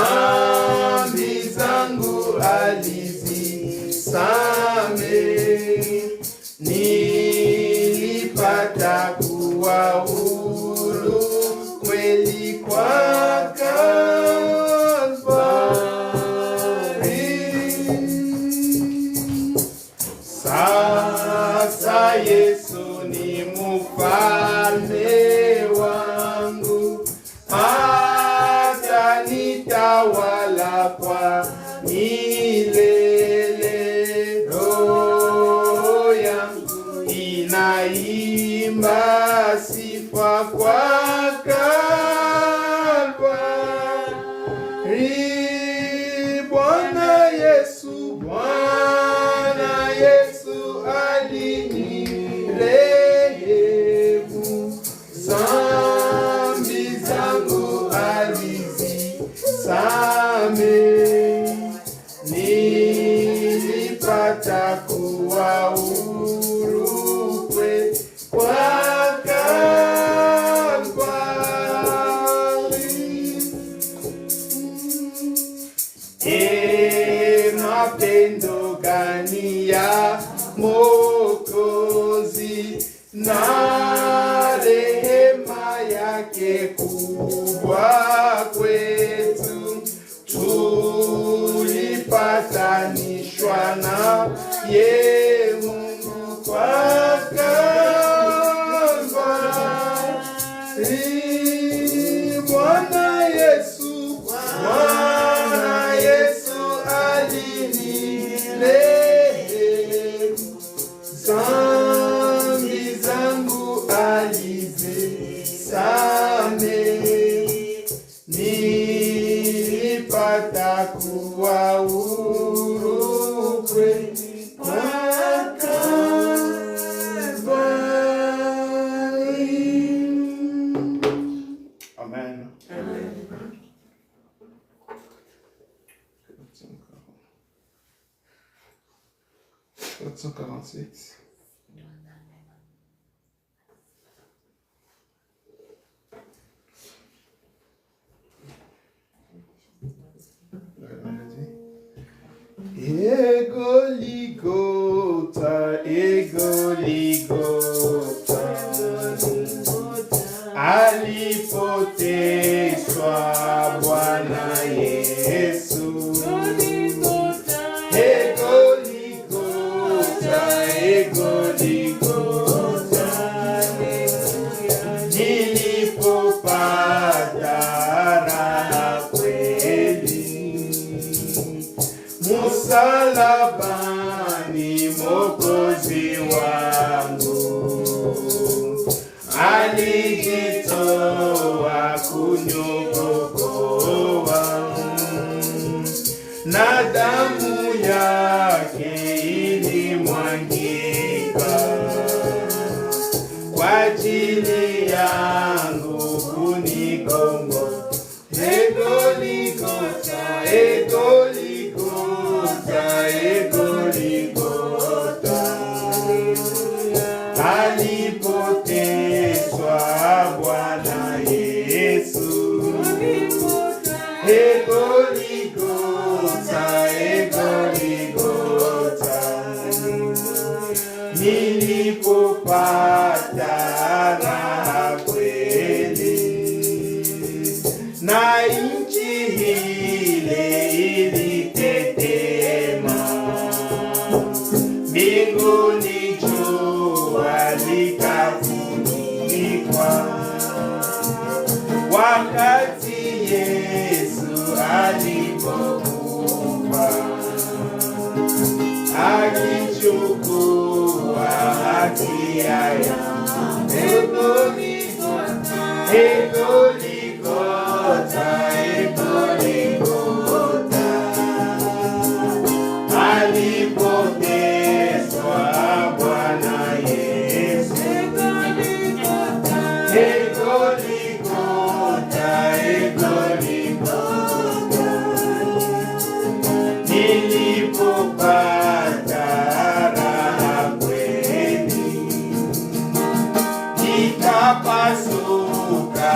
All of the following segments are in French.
Dhambi zangu alizisamehe, nilipata kuwa huru kweli kwa Kalvari. Sasa Yesu ni mfalme wangu, atanitawala kwa milele. Roho yangu inaimba sifa kwa Kalvari. Bwana Yesu alinirehemu, dhambi zangu alizisamehe, nilipata kuwa huru kweli kwa Kalvari. Mapendo gani ya Mwokozi, na rehema yake kubwa kwetu, tulipatanishwa na Mungu kwa Kalvari. Bwana Yesu alinirehemu, dhambi zangu alizisamehe, nilipata kuwa huru kweli kwa Kalvari. Amen. Amen. 448. Egoligota, alipoteswa Bwana Yesu. Nilipopata raha kweli, msalabani Mwokozi wangu alijitoa kuniokoa, na damu yake ilimwagika kwa ajili yangu kunikomboa. Egoligota, alipoteswa Bwana Yesu. Egoligota, nilipopata raha kweli, na nchi ile ilitetema, mbinguni jua likafunikwa, wakati Yesu alipokufa, akichukua hatia yangu. Egoligota, alipoteswa Bwana Yesu. Egoligota, nilipopata raha kweli, nikapasuka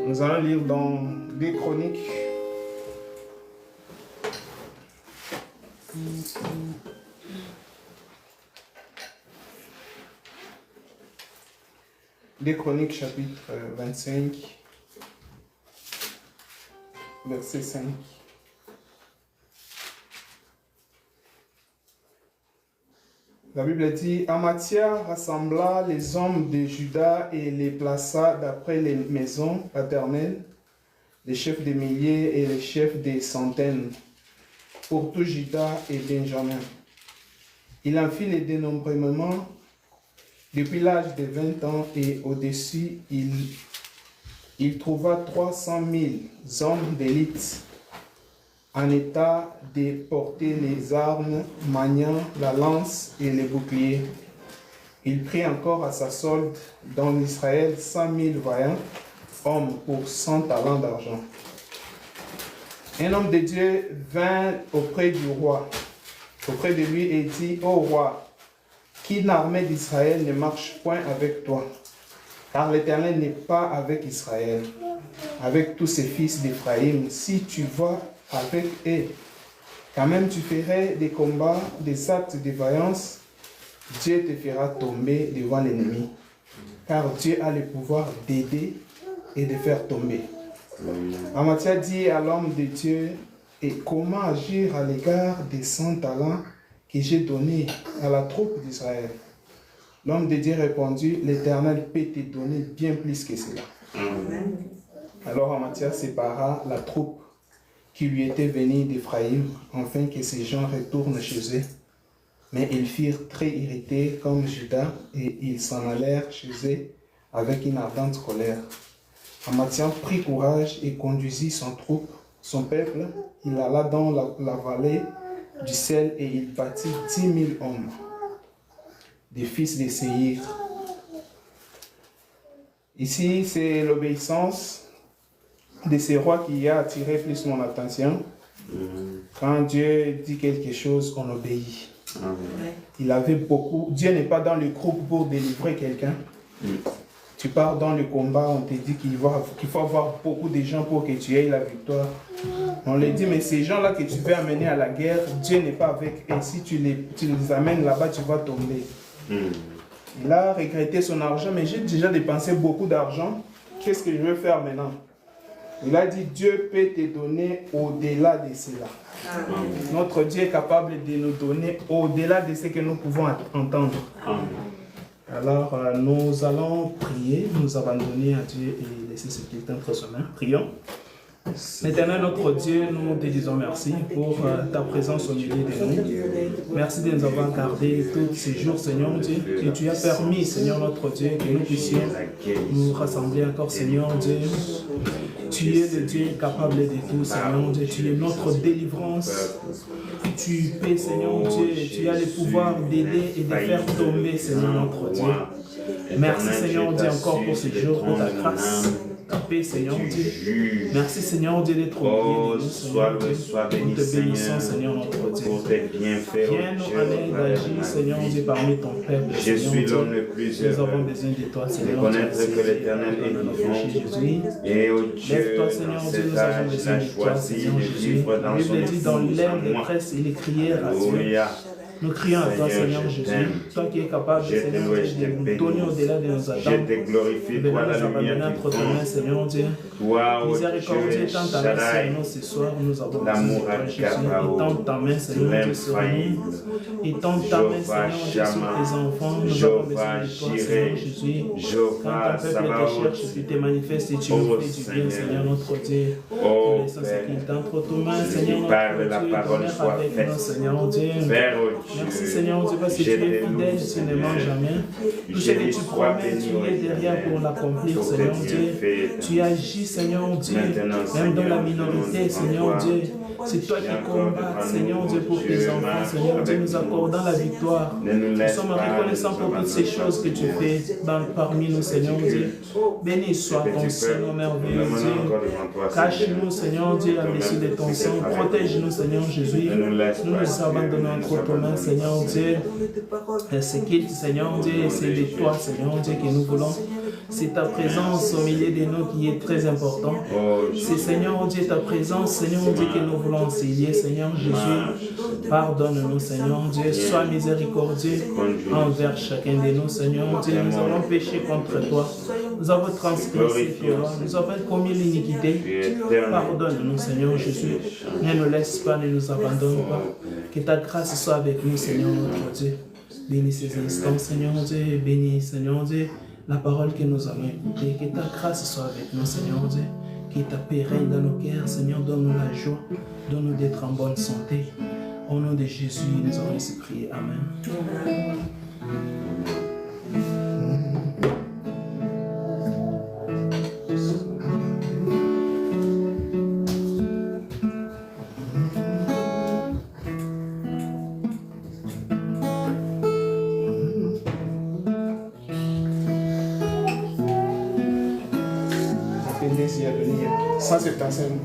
Nous allons lire dans 2 Chroniques. Des Chroniques, chapitre 25, verset 5. La Bible dit, Amathia rassembla les hommes de Juda et les plaça d'après les maisons paternelles, les chefs des milliers et les chefs des centaines, pour tout Juda et Benjamin. Il en fit les dénombrements depuis l'âge de 20 ans et au-dessus, il trouva 300 000 hommes d'élite en état de porter les armes, maniant la lance et les boucliers. Il prit encore à sa solde dans Israël 100 000 vaillants hommes pour 100 talents d'argent. Un homme de Dieu vint auprès du roi, auprès de lui et dit, « Ô roi, qu'une armée d'Israël ne marche point avec toi, car l'Éternel n'est pas avec Israël, avec tous ses fils d'Éphraïm. Si tu vas avec eux, quand même tu ferais des combats, des actes de vaillance, Dieu te fera tomber devant l'ennemi, car Dieu a le pouvoir d'aider et de faire tomber. » Amathia dit à l'homme de Dieu, « Et comment agir à l'égard des 100 talents que j'ai donnés à la troupe d'Israël ?» L'homme de Dieu répondit, « L'Éternel peut te donner bien plus que cela. » Alors Amathia sépara la troupe qui lui était venue d'Éphraïm, afin que ces gens retournent chez eux. Mais ils firent très irrités comme Judas, et ils s'en allèrent chez eux avec une ardente colère. Amathia prit courage et conduisit son peuple. Il alla dans la vallée du sel et il bâtit 10 000 hommes, des fils de Séhir. Ici, c'est l'obéissance de ces rois qui a attiré plus mon attention. Quand Dieu dit quelque chose, on obéit. Il avait beaucoup. Dieu n'est pas dans le groupe pour délivrer quelqu'un. Tu pars dans le combat, on te dit qu'il faut avoir beaucoup de gens pour que tu aies la victoire. On lui dit, mais ces gens-là que tu veux amener à la guerre, Dieu n'est pas avec eux. Si tu les amènes là-bas, tu vas tomber. Il a regretté son argent, mais j'ai déjà dépensé beaucoup d'argent. Qu'est-ce que je veux faire maintenant? Il a dit, Dieu peut te donner au-delà de cela. Amen. Notre Dieu est capable de nous donner au-delà de ce que nous pouvons entendre. Amen. Alors, nous allons prier, nous abandonner à Dieu et laisser ce qu'il est entre ses mains. Prions. Éternel notre Dieu, nous te disons merci pour ta présence au milieu de nous. Merci de nous avoir gardés tous ces jours, Seigneur Dieu, que tu as permis, Seigneur notre Dieu, que nous puissions nous rassembler encore, Seigneur Dieu. Tu es le Dieu capable de tout, Seigneur Dieu. Tu es notre délivrance. Tu peux, Seigneur Dieu, tu as le pouvoir d'aider et de faire tomber, Seigneur notre Dieu. Merci, Seigneur Dieu, encore pour ce jour, pour ta grâce. Ta paix, Seigneur Dieu. Merci, Seigneur Dieu, d'être au pied de nous, Seigneur Dieu. Nous te bénissons, Seigneur notre Dieu. Viens nous en aide d'agir, Seigneur Dieu, parmi ton peuple. Je suis l'homme le plus heureux. Nous avons besoin de toi, Seigneur. Reconnaître que l'Éternel est vivant. Et au Dieu, lève-toi, Seigneur Dieu, nous avons besoin de toi, Seigneur Jésus. La Bible dit dans l'air de presse, il est crié à Dieu. Nous crions à toi, Seigneur Jésus, toi qui es capable, Seigneur Dieu, de nous donner au-delà de nos attentes. Je te glorifie, toi la lumière entre tes mains, Seigneur Dieu. Miséricordieux, tends ta main sur nous ce soir, nous avons besoin de toi, Jésus. Et tends ta main, Seigneur Dieu, sur nous. Et tends ta main, Seigneur Dieu, sur tes enfants. Nous avons besoin de toi, Seigneur Jésus. Quand ton peuple te cherche, tu te manifestes et tu nous fais du bien, Seigneur notre Dieu. Nous laissons ce qu'il t'a entre tes mains, Seigneur notre Dieu. Demeure avec nous, Seigneur Dieu. Merci Seigneur Dieu parce que tu es fidèle, tu ne mens jamais. Tout ce que tu promets, tu es derrière pour l'accomplir, Seigneur Dieu. Tu agis, Seigneur Dieu, même dans la minorité, Seigneur Dieu. C'est toi qui combats, Seigneur Dieu, pour tes enfants, Seigneur Dieu, nous accordant la victoire. Nous sommes reconnaissants pour toutes ces choses que tu fais parmi nous, Seigneur Dieu. Béni soit ton Seigneur merveilleux Dieu. Cache-nous, Seigneur Dieu, à-dessus de ton sang. Protège-nous, Seigneur Jésus. Nous nous abandonnons entre tes mains, Seigneur Dieu. Ce qu'il, Seigneur Dieu, c'est de toi, Seigneur Dieu, que nous voulons. C'est ta présence au milieu de nous qui est très importante. C'est Seigneur Dieu, ta présence, Seigneur Dieu, que nous voulons enseigner. Seigneur Jésus, pardonne-nous, Seigneur Dieu. Sois miséricordieux envers chacun de nous, Seigneur Dieu. Nous avons péché contre toi. Nous avons transgressé tes lois. Nous avons commis l'iniquité. Pardonne-nous, Seigneur Jésus. Ne nous laisse pas, ne nous abandonne pas. Que ta grâce soit avec nous, Seigneur notre Dieu. Bénis ces instants, Seigneur Dieu. Bénis, Seigneur Dieu, la parole que nous allons écouter. Que ta grâce soit avec nous, Seigneur Dieu. Que ta paix règne dans nos cœurs, Seigneur. Donne-nous la joie. Donne-nous d'être en bonne santé. Au nom de Jésus, nous avons ainsi prié. Amen. Ça, c'est ta scène.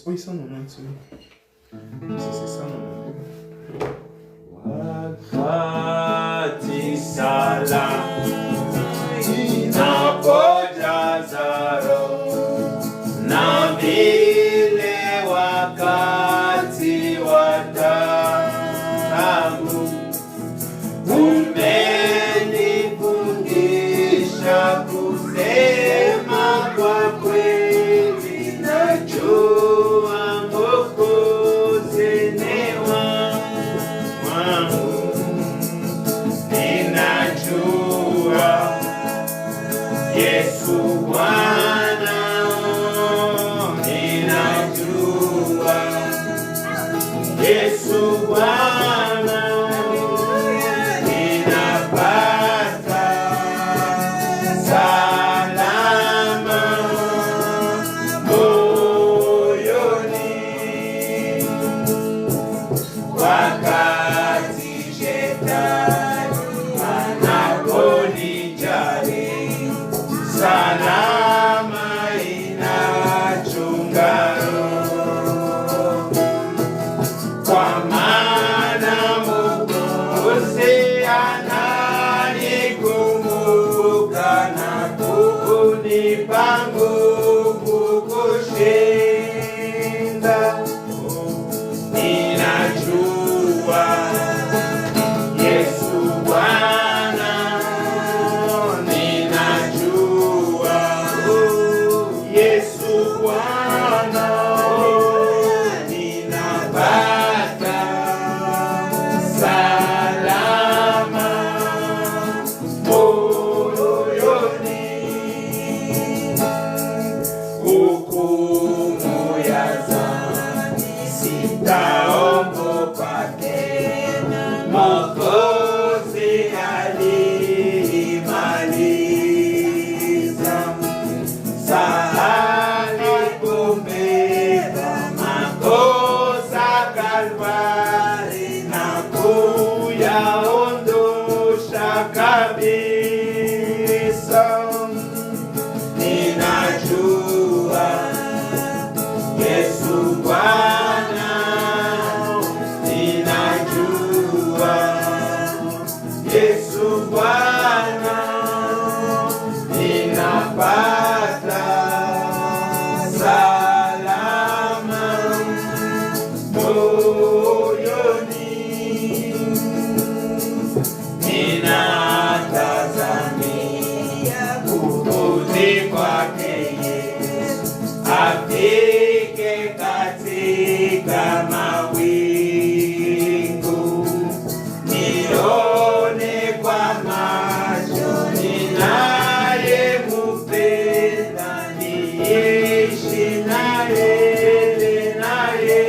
Oui, 190. C'est ça, Yesu Bwana, ninapata salama moyoni, wakati shetani anaponijali, salama inachunga roho, kwa maana Mwokozi ananikumbuka na kunipa nguvu kushinda. Ninajua Yesu Bwana, ninajua Yesu Bwana, ninapata salama moyoni, hukumu ya dhambi sitaogopa tena, Mwokozi alimaliza. Sahani kubeba makosa Kalvari na kuyaondosha kabisa. Ninajua Yesu Bwana, ninajua Yesu Bwana, ninapata salama moyoni, ninatazamia kurudi kwake Yesu, afike katika mawingu, nione kwa macho ninayempenda, niishi naye naye.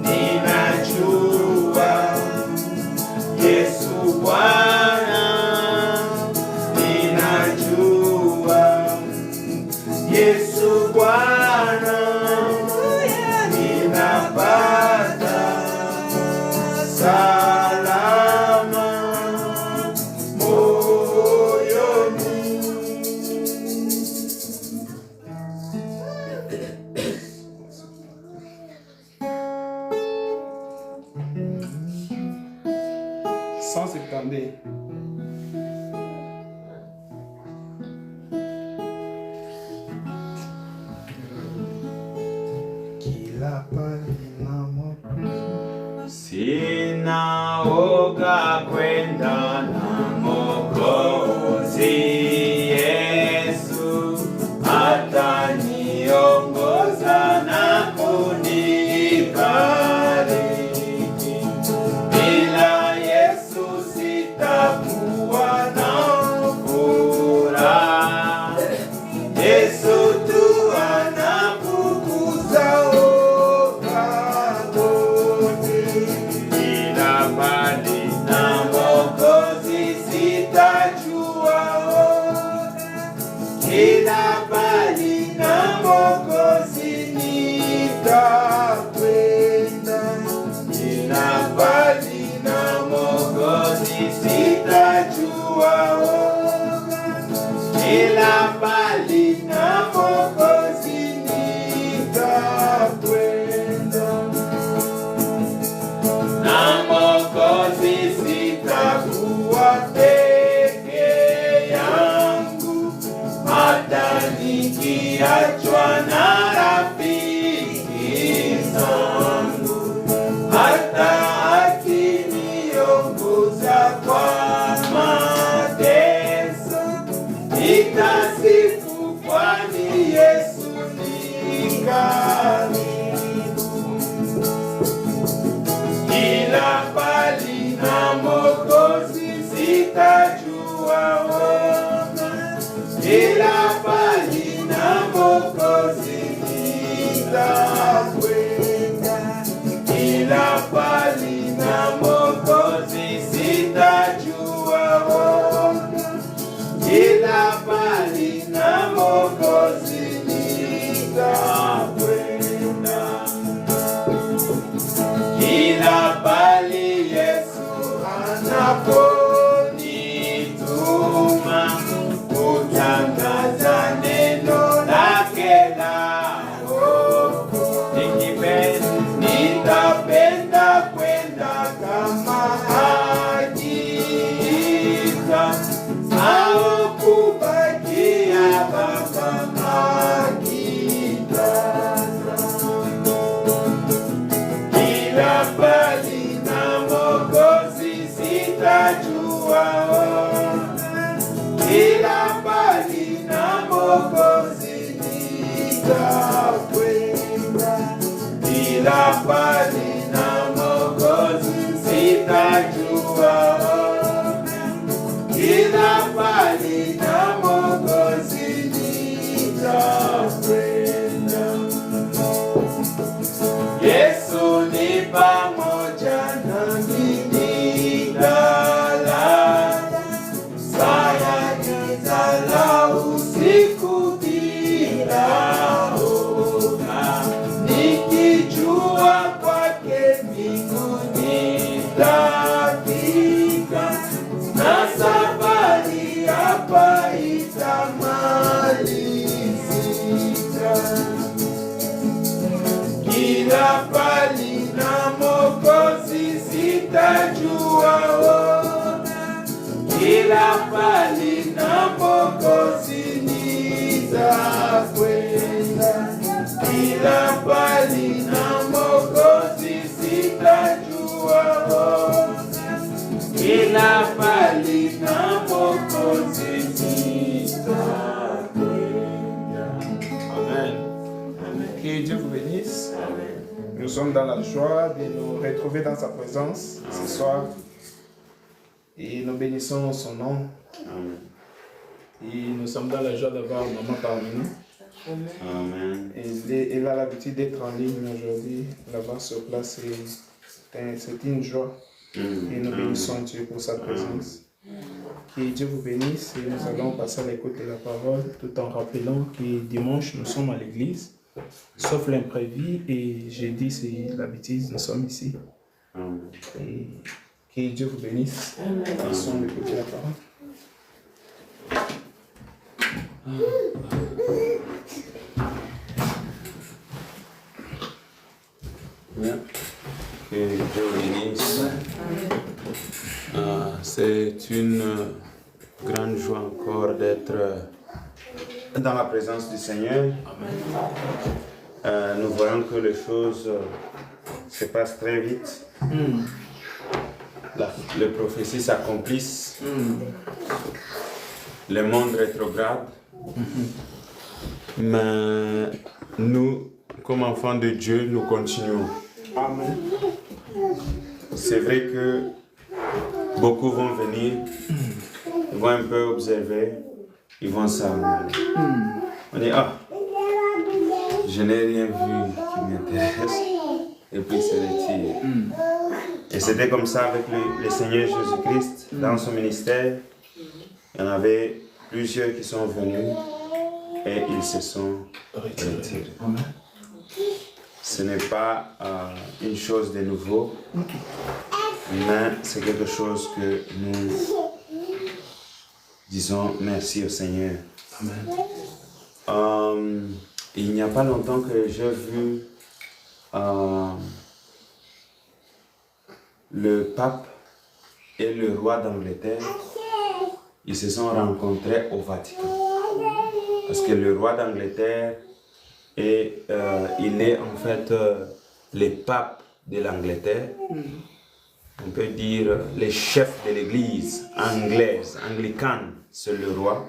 Ninajua Yesu Bwana, ninajua Yesu Bwana, ninapata salama moyoni. Sans s'étendre. Kila palina Mwokozi, Sina woga kwenda na Mwokozi Yesu, ataniongoza na kunibariki. Bila Yesu sitakuwa na furaha. Yesu tu anafukuza woga wote. Ila mbali na Mwokozi sitajua woga, ila mbali na Mwokozi nitakwenda, ila mbali na Mwokozi sitajua woga, ila mbali na Mwokozi nitakwenda, na Mwokozi sitakuwa peke yangu, hata nikiachwa na rafiki zangu, hata akiniongoza kwa mateso, nitasifu kwani Yesu ni karibu. Ila mbali na Mwokozi sitajua woga, ila mbali na Mwokozi sitakwenda, kila pali na Mwokozi sitajua, kila pali na Mwokozi nitakwenda. Yesu ni pamoja nami nitalala, saya nitala usiku bila hoga, nikijua kwake mbinguni nitafika, na safari hapa itamalizika. Kila pali na Mwokozi sitajua, kila pali na Mwokozi nitakwenda, kila pali na Mwokozi sitajua, kila pali na Mwokozi nitakwenda. Amen. Que Dieu vous bénisse. Nous sommes dans la joie de nous retrouver dans sa présence ce soir. Et nous bénissons son nom. Amen. Et nous sommes dans la joie d'avoir maman parmi nous. Amen. Elle a l'habitude d'être en ligne aujourd'hui, là-bas sur place. C'est une joie. Et nous bénissons Dieu pour sa présence. Que Dieu vous bénisse. Et nous allons passer à l'écoute de la parole tout en rappelant que dimanche nous sommes à l'église. Sauf l'imprévu, et jeudi c'est l'habitude, nous sommes ici. Et que Dieu vous bénisse. Passons à l'écouter la parole. Bien. Que Dieu bénisse. C'est une grande joie encore d'être dans la présence du Seigneur. Nous voyons que les choses se passent très vite. Les prophéties s'accomplissent. Le monde rétrograde. Mais nous, comme enfants de Dieu, nous continuons. Amen. C'est vrai que beaucoup vont venir, ils vont un peu observer, ils vont s'en aller. On dit, ah, je n'ai rien vu qui m'intéresse, et puis se retire. Et c'était comme ça avec le Seigneur Jésus-Christ, dans son ministère. Il y en avait plusieurs qui sont venus et ils se sont retirés. Ce n'est pas une chose de nouveau, mais c'est quelque chose que nous disons merci au Seigneur. Amen. Il n'y a pas longtemps que j'ai vu le pape et le roi d'Angleterre. Ils se sont rencontrés au Vatican. Parce que le roi d'Angleterre, il est en fait le pape de l'Angleterre. On peut dire le chef de l'église anglaise, anglicane, c'est le roi.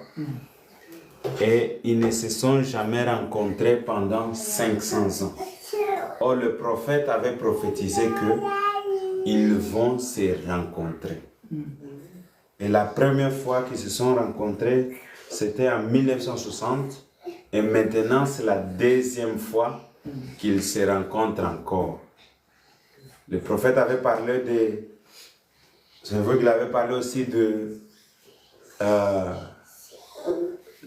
Et ils ne se sont jamais rencontrés pendant 500 ans. Or, le prophète avait prophétisé qu'ils vont se rencontrer. Et la première fois qu'ils se sont rencontrés, c'était en 1960. Et maintenant, c'est la deuxième fois qu'ils se rencontrent encore. Le prophète avait parlé de... Je veux qu'il avait parlé aussi de...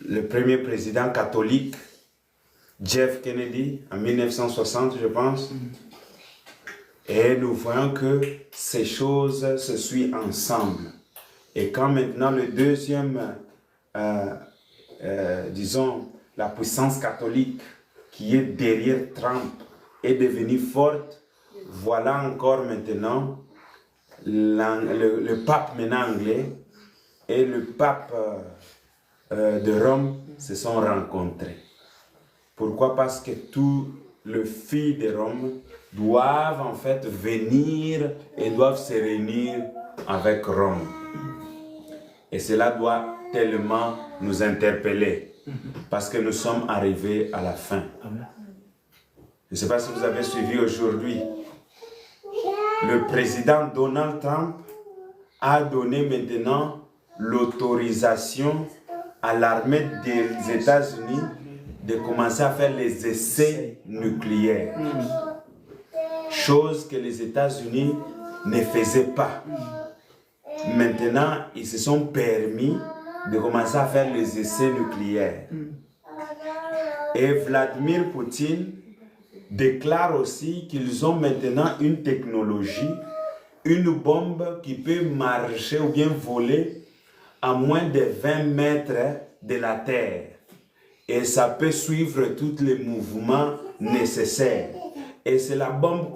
le premier président catholique, Jeff Kennedy, en 1960, je pense. Et nous voyons que ces choses se suivent ensemble. Et quand maintenant le deuxième, disons, la puissance catholique qui est derrière Trump est devenue forte, voilà encore maintenant le pape maintenant anglais et le pape de Rome se sont rencontrés. Pourquoi? Parce que tous les filles de Rome doivent en fait venir et doivent se réunir avec Rome. Et cela doit tellement nous interpeller. Parce que nous sommes arrivés à la fin. Amen. Je ne sais pas si vous avez suivi aujourd'hui. Le président Donald Trump a donné maintenant l'autorisation à l'armée des États-Unis de commencer à faire les essais nucléaires. Chose que les États-Unis ne faisaient pas. Maintenant, ils se sont permis de commencer à faire les essais nucléaires. Et Vladimir Poutine déclare aussi qu'ils ont maintenant une technologie, une bombe qui peut marcher ou bien voler à moins de 20 mètres de la Terre. Et ça peut suivre tous les mouvements nécessaires. Et c'est la bombe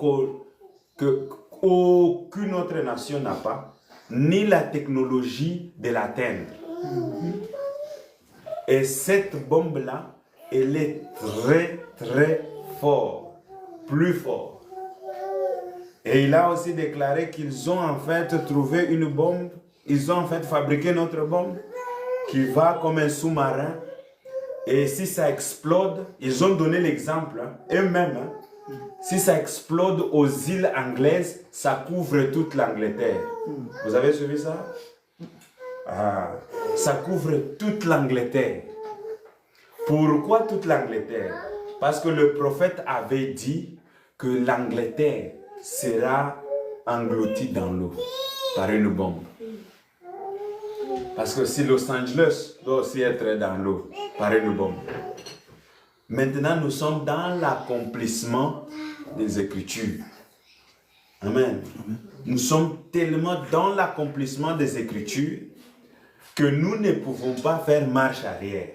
qu'aucune autre nation n'a pas, ni la technologie de l'atteindre. Et cette bombe-là, elle est très, très forte, plus forte. Et il a aussi déclaré qu'ils ont en fait trouvé une bombe, ils ont en fait fabriqué notre bombe qui va comme un sous-marin. Et si ça explode, ils ont donné l'exemple, eux-mêmes, si ça explode aux îles anglaises, ça couvre toute l'Angleterre. Vous avez suivi ça? Ah, ça couvre toute l'Angleterre. Pourquoi toute l'Angleterre? Parce que le prophète avait dit que l'Angleterre sera engloutie dans l'eau par une bombe. Parce que si Los Angeles doit aussi être dans l'eau par une bombe. Maintenant, nous sommes dans l'accomplissement des Écritures. Amen. Nous sommes tellement dans l'accomplissement des Écritures que nous ne pouvons pas faire marche arrière.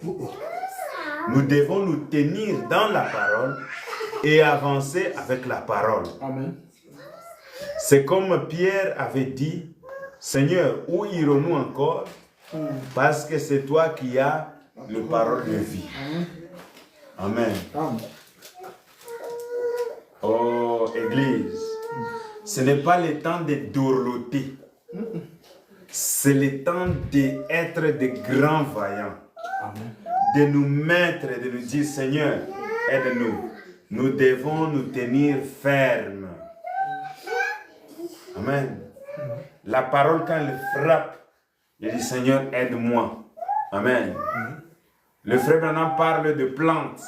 Nous devons nous tenir dans la parole et avancer avec la parole. Amen. C'est comme Pierre avait dit, Seigneur, où irons-nous encore? Parce que c'est toi qui as le parole de vie. Amen. Amen. Oh, Église, ce n'est pas le temps de dorloter. C'est le temps d'être de grands vaillants. Amen. De nous mettre, de nous dire, Seigneur, aide-nous. Nous devons nous tenir fermes. Amen. La parole, quand elle frappe, il dit, Seigneur, aide-moi. Amen. Le frère Branham parle de plantes.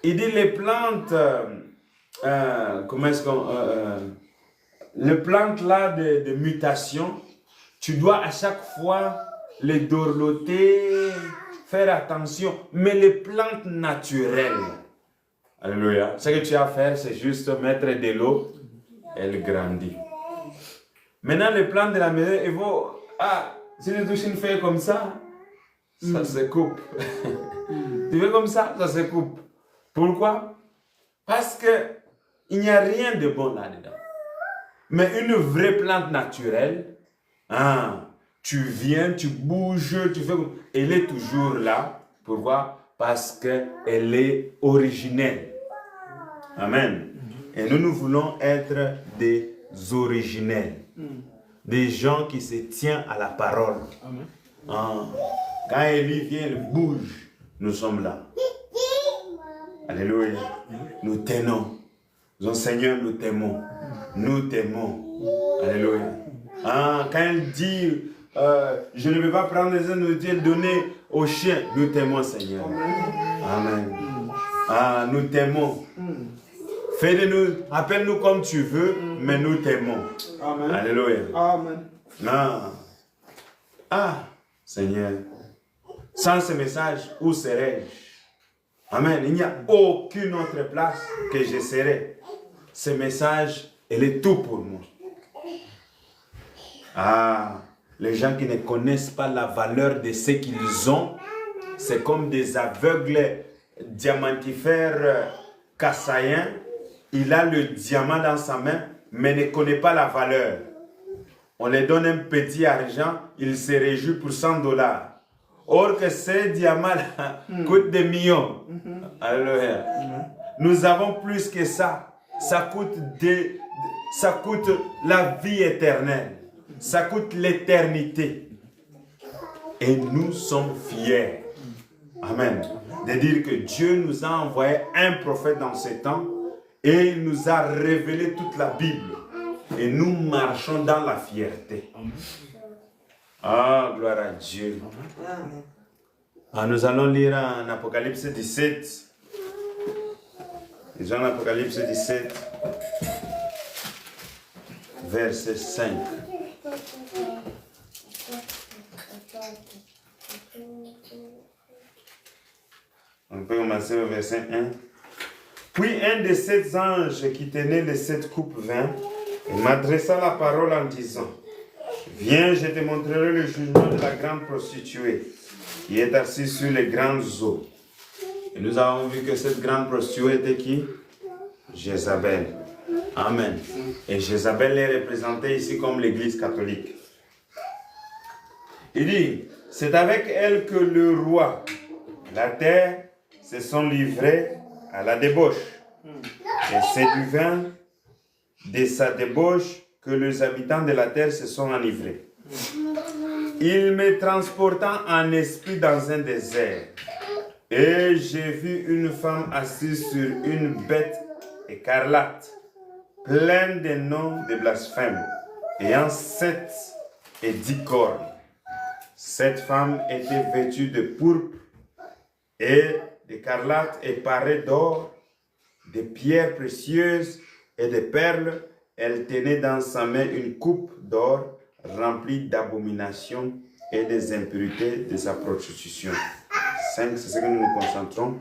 Il dit les plantes, comment est-ce qu'on... les plantes là de mutation, tu dois à chaque fois les dorloter, faire attention. Mais les plantes naturelles, alléluia, ce que tu as à faire, c'est juste mettre de l'eau, elle grandit. Maintenant, les plantes de la maison, ils vont... Ah, si tu touches une feuille comme ça, ça se coupe. Tu veux comme ça se coupe. Pourquoi? Parce qu'il n'y a rien de bon là-dedans. Mais une vraie plante naturelle, tu viens, tu bouges, tu fais... Elle est toujours là. Pourquoi? Parce qu'elle est originelle. Amen. Et nous voulons être des originels. Des gens qui se tiennent à la parole. Quand Élie vient, il bouge. Nous sommes là. Alléluia. Nous tenons. Nous disons, Seigneur, nous t'aimons. Nous t'aimons. Alléluia. Quand il dit, je ne vais pas prendre les nourritures et donner aux chiens, nous t'aimons, Seigneur. Amen. Nous t'aimons. Fais de nous, appelle-nous comme tu veux, mais nous t'aimons. Amen. Alléluia. Amen. Seigneur, sans ce message, où serais-je? Amen. Il n'y a aucune autre place que je serai. Ce message, il est tout pour moi. Les gens qui ne connaissent pas la valeur de ce qu'ils ont, c'est comme des aveugles diamantifères kassaïens. Il a le diamant dans sa main, mais ne connaît pas la valeur. On lui donne un petit argent, il se réjouit pour $100. Or que ces diamants-là coûtent des millions. Alléluia. Nous avons plus que ça. Ça coûte la vie éternelle. Ça coûte l'éternité. Et nous sommes fiers Amen. De dire que Dieu nous a envoyé un prophète dans ces temps et il nous a révélé toute la Bible. Et nous marchons dans la fierté. Ah, gloire à Dieu. Ah, nous allons lire en Apocalypse 17. Lisons Apocalypse 17, verset 5. On peut commencer au verset 1. Puis un des 7 anges qui tenait les 7 coupes vint et m'adressa la parole en disant: Viens, je te montrerai le jugement de la grande prostituée qui est assise sur les grandes eaux. Et nous avons vu que cette grande prostituée était qui? Jézabel. Amen. Et Jézabel est représentée ici comme l'église catholique. Il dit, c'est avec elle que le roi, la terre, se sont livrés à la débauche. Et c'est du vin de sa débauche que les habitants de la terre se sont enivrés. Il me transporta en esprit dans un désert. Et j'ai vu une femme assise sur une bête écarlate, pleine de noms de blasphème, ayant 7 et 10 cornes. Cette femme était vêtue de pourpre et d'écarlate et parée d'or, de pierres précieuses et de perles. Elle tenait dans sa main une coupe d'or remplie d'abominations et des impuretés de sa prostitution. 5, c'est ce que nous nous concentrons.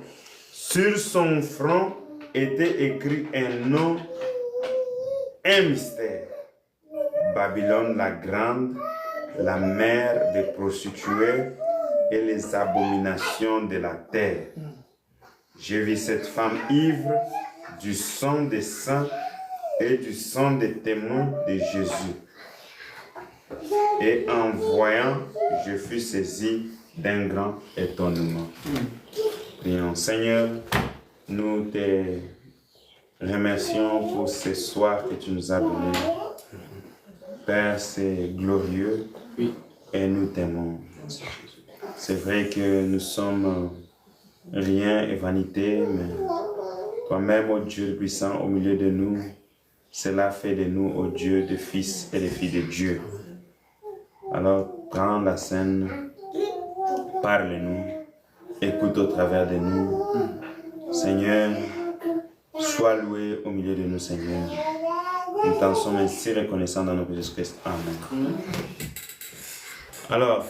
Sur son front était écrit un nom, un mystère. Babylone la grande, la mère des prostituées et les abominations de la terre. J'ai vu cette femme ivre du sang des saints et du sang des témoins de Jésus. Et en voyant, je fus saisi d'un grand étonnement. Prions. Seigneur, nous te remercions pour ce soir que tu nous as donné. Père, c'est glorieux et nous t'aimons. C'est vrai que nous sommes rien et vanité, mais toi-même, ô Dieu puissant, au milieu de nous, cela fait de nous, ô Dieu, des fils et des filles de Dieu. Alors, prends la scène, parle-nous, écoute au travers de nous. Seigneur, sois loué au milieu de nous, Seigneur. Nous t'en sommes ainsi reconnaissants dans notre Jésus-Christ. Amen. Alors,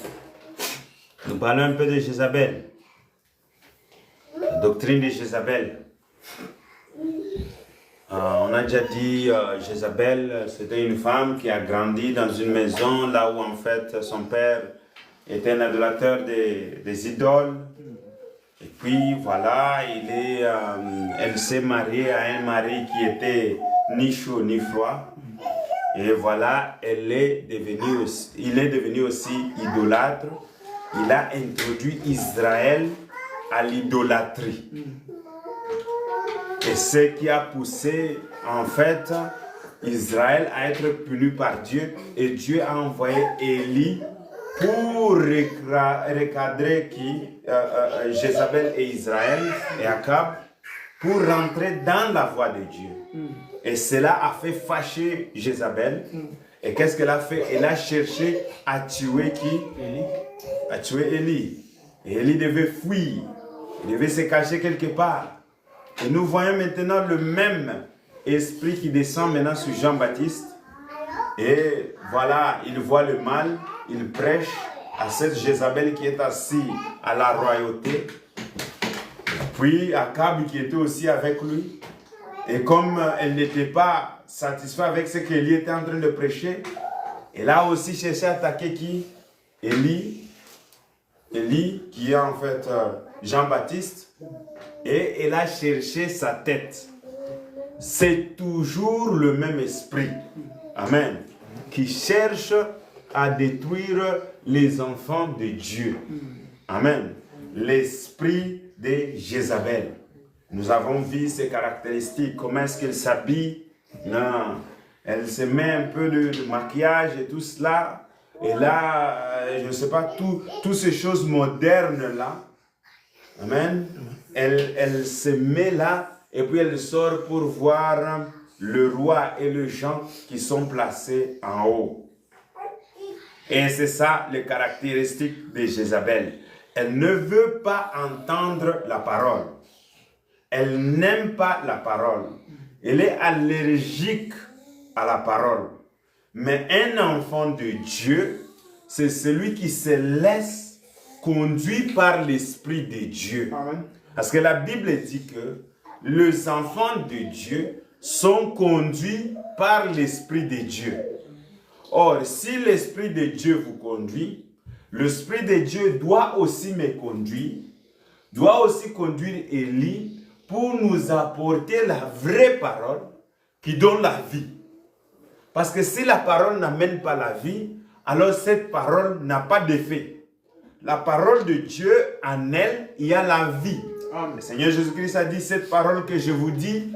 nous parlons un peu de Jézabel. La doctrine de Jézabel. On a déjà dit, Jézabel, c'était une femme qui a grandi dans une maison là où en fait son père était un adorateur des idoles. Et puis voilà, elle s'est mariée à un mari qui était ni chaud ni froid. Et voilà, il est devenu aussi idolâtre. Il a introduit Israël à l'idolâtrie. Et ce qui a poussé, en fait, Israël à être puni par Dieu. Et Dieu a envoyé Élie pour recadrer Jézabel et Israël et Akab pour rentrer dans la voie de Dieu. Et cela a fait fâcher Jézabel. Et qu'est-ce qu'elle a fait? Elle a cherché à tuer qui? À tuer Élie. Et Élie devait fuir. Il devait se cacher quelque part. Et nous voyons maintenant le même esprit qui descend maintenant sur Jean-Baptiste. Et voilà, il voit le mal, il prêche à cette Jézabel qui est assise à la royauté. Puis Akab qui était aussi avec lui. Et comme elle n'était pas satisfaite avec ce qu'Élie était en train de prêcher, elle a aussi cherché à attaquer qui? Élie. Élie qui est en fait Jean-Baptiste. Et elle a cherché sa tête. C'est toujours le même esprit. Amen. Qui cherche à détruire les enfants de Dieu. Amen. L'esprit de Jézabel. Nous avons vu ses caractéristiques. Comment est-ce qu'elle s'habille? Non. Elle se met un peu de maquillage et tout cela. Et là, je ne sais pas, toutes ces choses modernes là. Amen. Elle se met là et puis elle sort pour voir le roi et les gens qui sont placés en haut. Et c'est ça les caractéristiques de Jézabel. Elle ne veut pas entendre la parole. Elle n'aime pas la parole. Elle est allergique à la parole. Mais un enfant de Dieu, c'est celui qui se laisse conduire par l'Esprit de Dieu. Amen. Parce que la Bible dit que les enfants de Dieu sont conduits par l'Esprit de Dieu. Or, si l'Esprit de Dieu vous conduit, l'Esprit de Dieu doit aussi me conduire, doit aussi conduire Élie pour nous apporter la vraie parole qui donne la vie. Parce que si la parole n'amène pas la vie, alors cette parole n'a pas d'effet. La parole de Dieu, en elle, il y a la vie. Amen. Le Seigneur Jésus-Christ a dit, cette parole que je vous dis,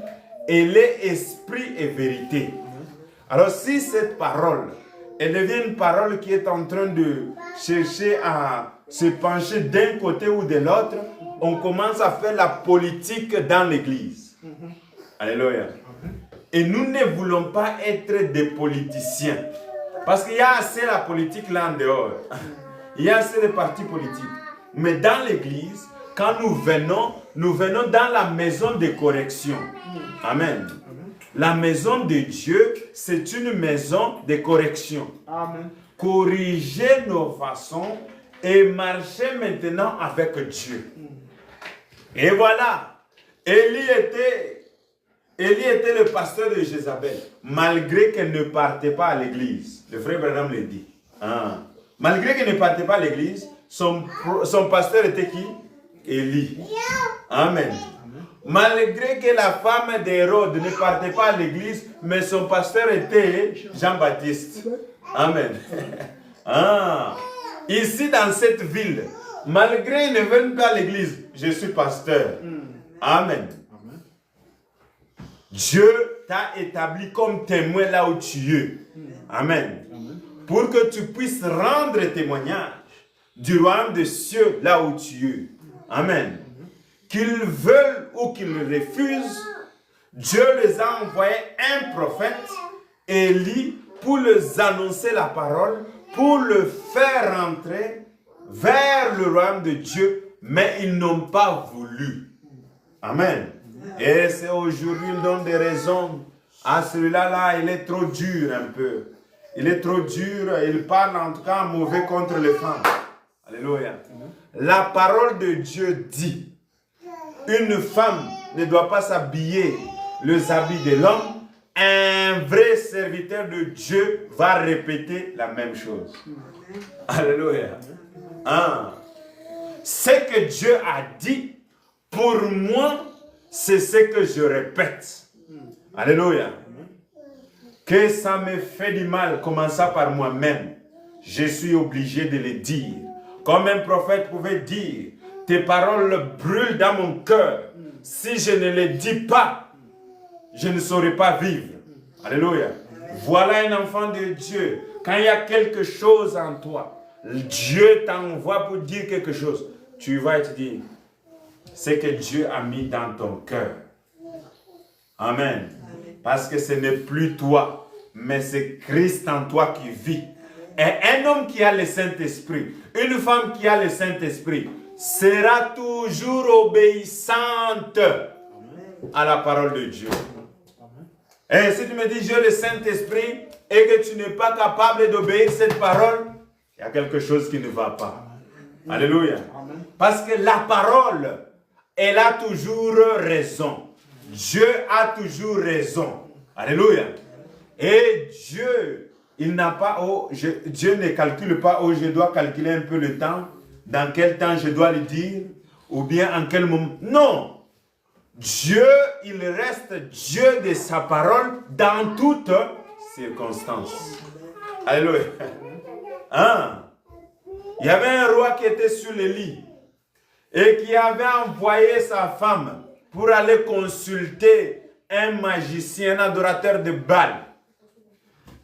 elle est esprit et vérité. Alors si cette parole, elle devient une parole qui est en train de chercher à se pencher d'un côté ou de l'autre, on commence à faire la politique dans l'église. Alléluia. Et nous ne voulons pas être des politiciens. Parce qu'il y a assez la politique là en dehors. Il y a assez de partis politiques. Mais dans l'église, quand nous venons dans la maison de correction. Amen. La maison de Dieu, c'est une maison de correction. Amen. Corriger nos façons et marcher maintenant avec Dieu. Et voilà, Élie était le pasteur de Jézabel, malgré qu'elle ne partait pas à l'église. Le frère Branham le dit. Malgré qu'elle ne partait pas à l'église, son pasteur était qui? Élie. Amen. Malgré que la femme d'Hérode ne partait pas à l'église, mais son pasteur était Jean-Baptiste. Amen. Ici dans cette ville, malgré qu'ils ne viennent pas à l'église, je suis pasteur. Amen. Dieu t'a établi comme témoin là où tu es. Amen. Pour que tu puisses rendre témoignage du royaume des cieux là où tu es. Amen. Qu'ils veulent ou qu'ils refusent, Dieu les a envoyé un prophète, Élie, pour les annoncer la parole, pour le faire rentrer vers le royaume de Dieu, mais ils n'ont pas voulu. Amen. Et c'est aujourd'hui, ils donnent des raisons. Ah, celui-là, il est trop dur un peu. Il est trop dur, il parle en tout cas mauvais contre les femmes. Alléluia. La parole de Dieu dit, une femme ne doit pas s'habiller les habits de l'homme. Un vrai serviteur de Dieu va répéter la même chose. Alléluia. Ce que Dieu a dit, pour moi, c'est ce que je répète. Alléluia. Que ça me fait du mal, commençant par moi-même, je suis obligé de le dire. Comme un prophète pouvait dire, tes paroles brûlent dans mon cœur. Si je ne les dis pas, je ne saurais pas vivre. Alléluia. Voilà un enfant de Dieu. Quand il y a quelque chose en toi, Dieu t'envoie pour dire quelque chose. Tu vas te dire, c'est que Dieu a mis dans ton cœur. Amen. Parce que ce n'est plus toi, mais c'est Christ en toi qui vit. Et un homme qui a le Saint-Esprit, une femme qui a le Saint-Esprit, sera toujours obéissante à la parole de Dieu. Et si tu me dis, j'ai le Saint-Esprit et que tu n'es pas capable d'obéir cette parole, il y a quelque chose qui ne va pas. Alléluia. Parce que la parole, elle a toujours raison. Dieu a toujours raison. Alléluia. Et Dieu, il n'a pas, Dieu ne calcule pas, je dois calculer un peu le temps, dans quel temps je dois le dire, ou bien en quel moment. Non. Dieu, il reste Dieu de sa parole dans toutes circonstances. Alléluia. Il y avait un roi qui était sur le lit et qui avait envoyé sa femme pour aller consulter un magicien, un adorateur de Baal.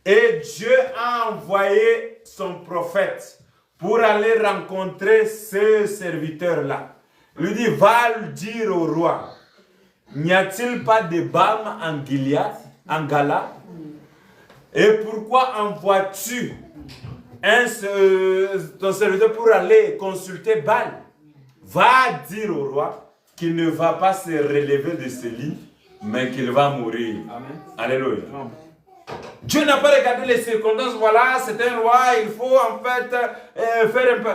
Et Dieu a envoyé son prophète pour aller rencontrer ce serviteur-là. lui dit, va le dire au roi. N'y a-t-il pas de balme en Gilead, en Gala? Et pourquoi envoies-tu ton serviteur pour aller consulter Baal? Va dire au roi qu'il ne va pas se relever de ce lit, mais qu'il va mourir. Amen. Alléluia. Amen. Dieu n'a pas regardé les circonstances. Voilà, c'est un roi, il faut en fait faire un peu.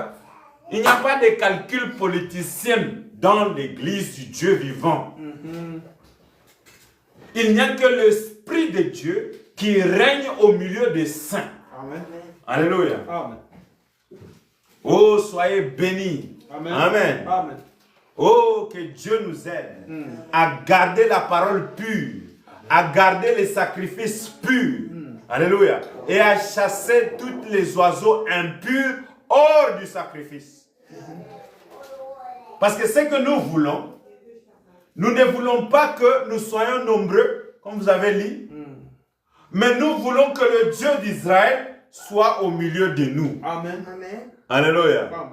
Il n'y a pas de calcul politicien dans l'église du Dieu vivant. Il n'y a que l'Esprit de Dieu qui règne au milieu des saints. Amen. Alléluia. Amen. Oh, soyez bénis. Amen. Amen. Amen. Oh, que Dieu nous aide à garder la parole pure, à garder les sacrifices purs. Alléluia. Et à chasser tous les oiseaux impurs hors du sacrifice. Parce que ce que nous voulons, nous ne voulons pas que nous soyons nombreux, comme vous avez lu, mais nous voulons que le Dieu d'Israël soit au milieu de nous. Amen. Amen. Alléluia. Amen.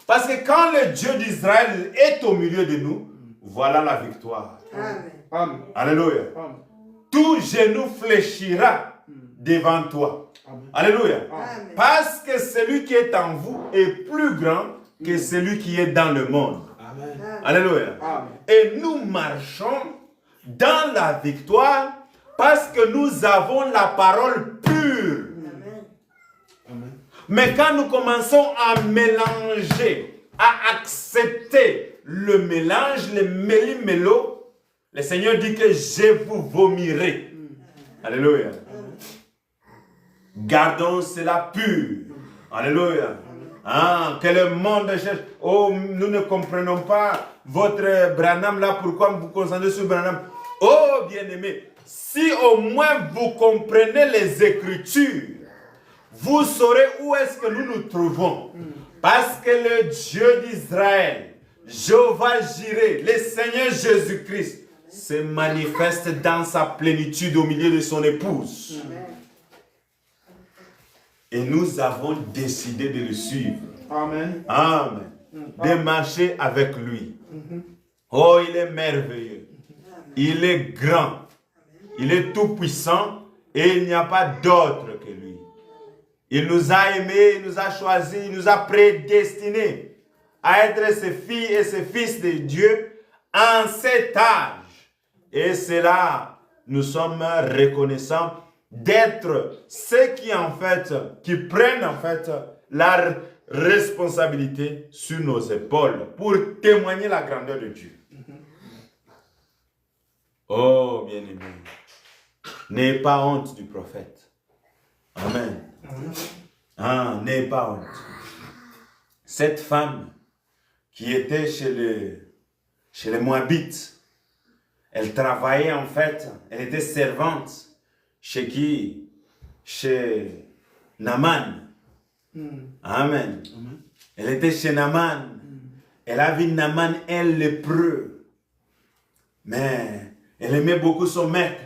Parce que quand le Dieu d'Israël est au milieu de nous, voilà la victoire. Amen. Amen. Alléluia. Amen. Tout genou fléchira devant toi. Amen. Alléluia. Amen. Parce que celui qui est en vous est plus grand que celui qui est dans le monde. Amen. Alléluia. Amen. Et nous marchons dans la victoire parce que nous avons la parole pure. Amen. Amen. Mais quand nous commençons à mélanger, à accepter le mélange, le méli-mélo, le Seigneur dit que je vous vomirai. Alléluia. Gardons cela pur. Alléluia. Ah, que le monde cherche. Oh, nous ne comprenons pas votre Branham là. Pourquoi vous concentrez sur Branham? Oh, bien-aimé, si au moins vous comprenez les Écritures, vous saurez où est-ce que nous nous trouvons. Parce que le Dieu d'Israël, Jéhovah Jireh, le Seigneur Jésus-Christ, se manifeste dans sa plénitude au milieu de son épouse. Amen. Et nous avons décidé de le suivre. Amen. Amen. De marcher avec lui. Oh, il est merveilleux. Il est grand. Il est tout puissant et il n'y a pas d'autre que lui. Il nous a aimés, il nous a choisis, il nous a prédestinés à être ses filles et ses fils de Dieu en cet âge. Et c'est là, nous sommes reconnaissants d'être ceux qui prennent en fait la responsabilité sur nos épaules pour témoigner la grandeur de Dieu. Oh, bien-aimé, n'ayez pas honte du prophète. Amen. Ah, n'ayez pas honte. Cette femme qui était chez les Moabites, elle travaillait en fait, elle était servante. Chez qui? Chez Naaman. Amen. Elle était chez Naaman. Elle a vu Naaman, un lépreux. Mais elle aimait beaucoup son maître.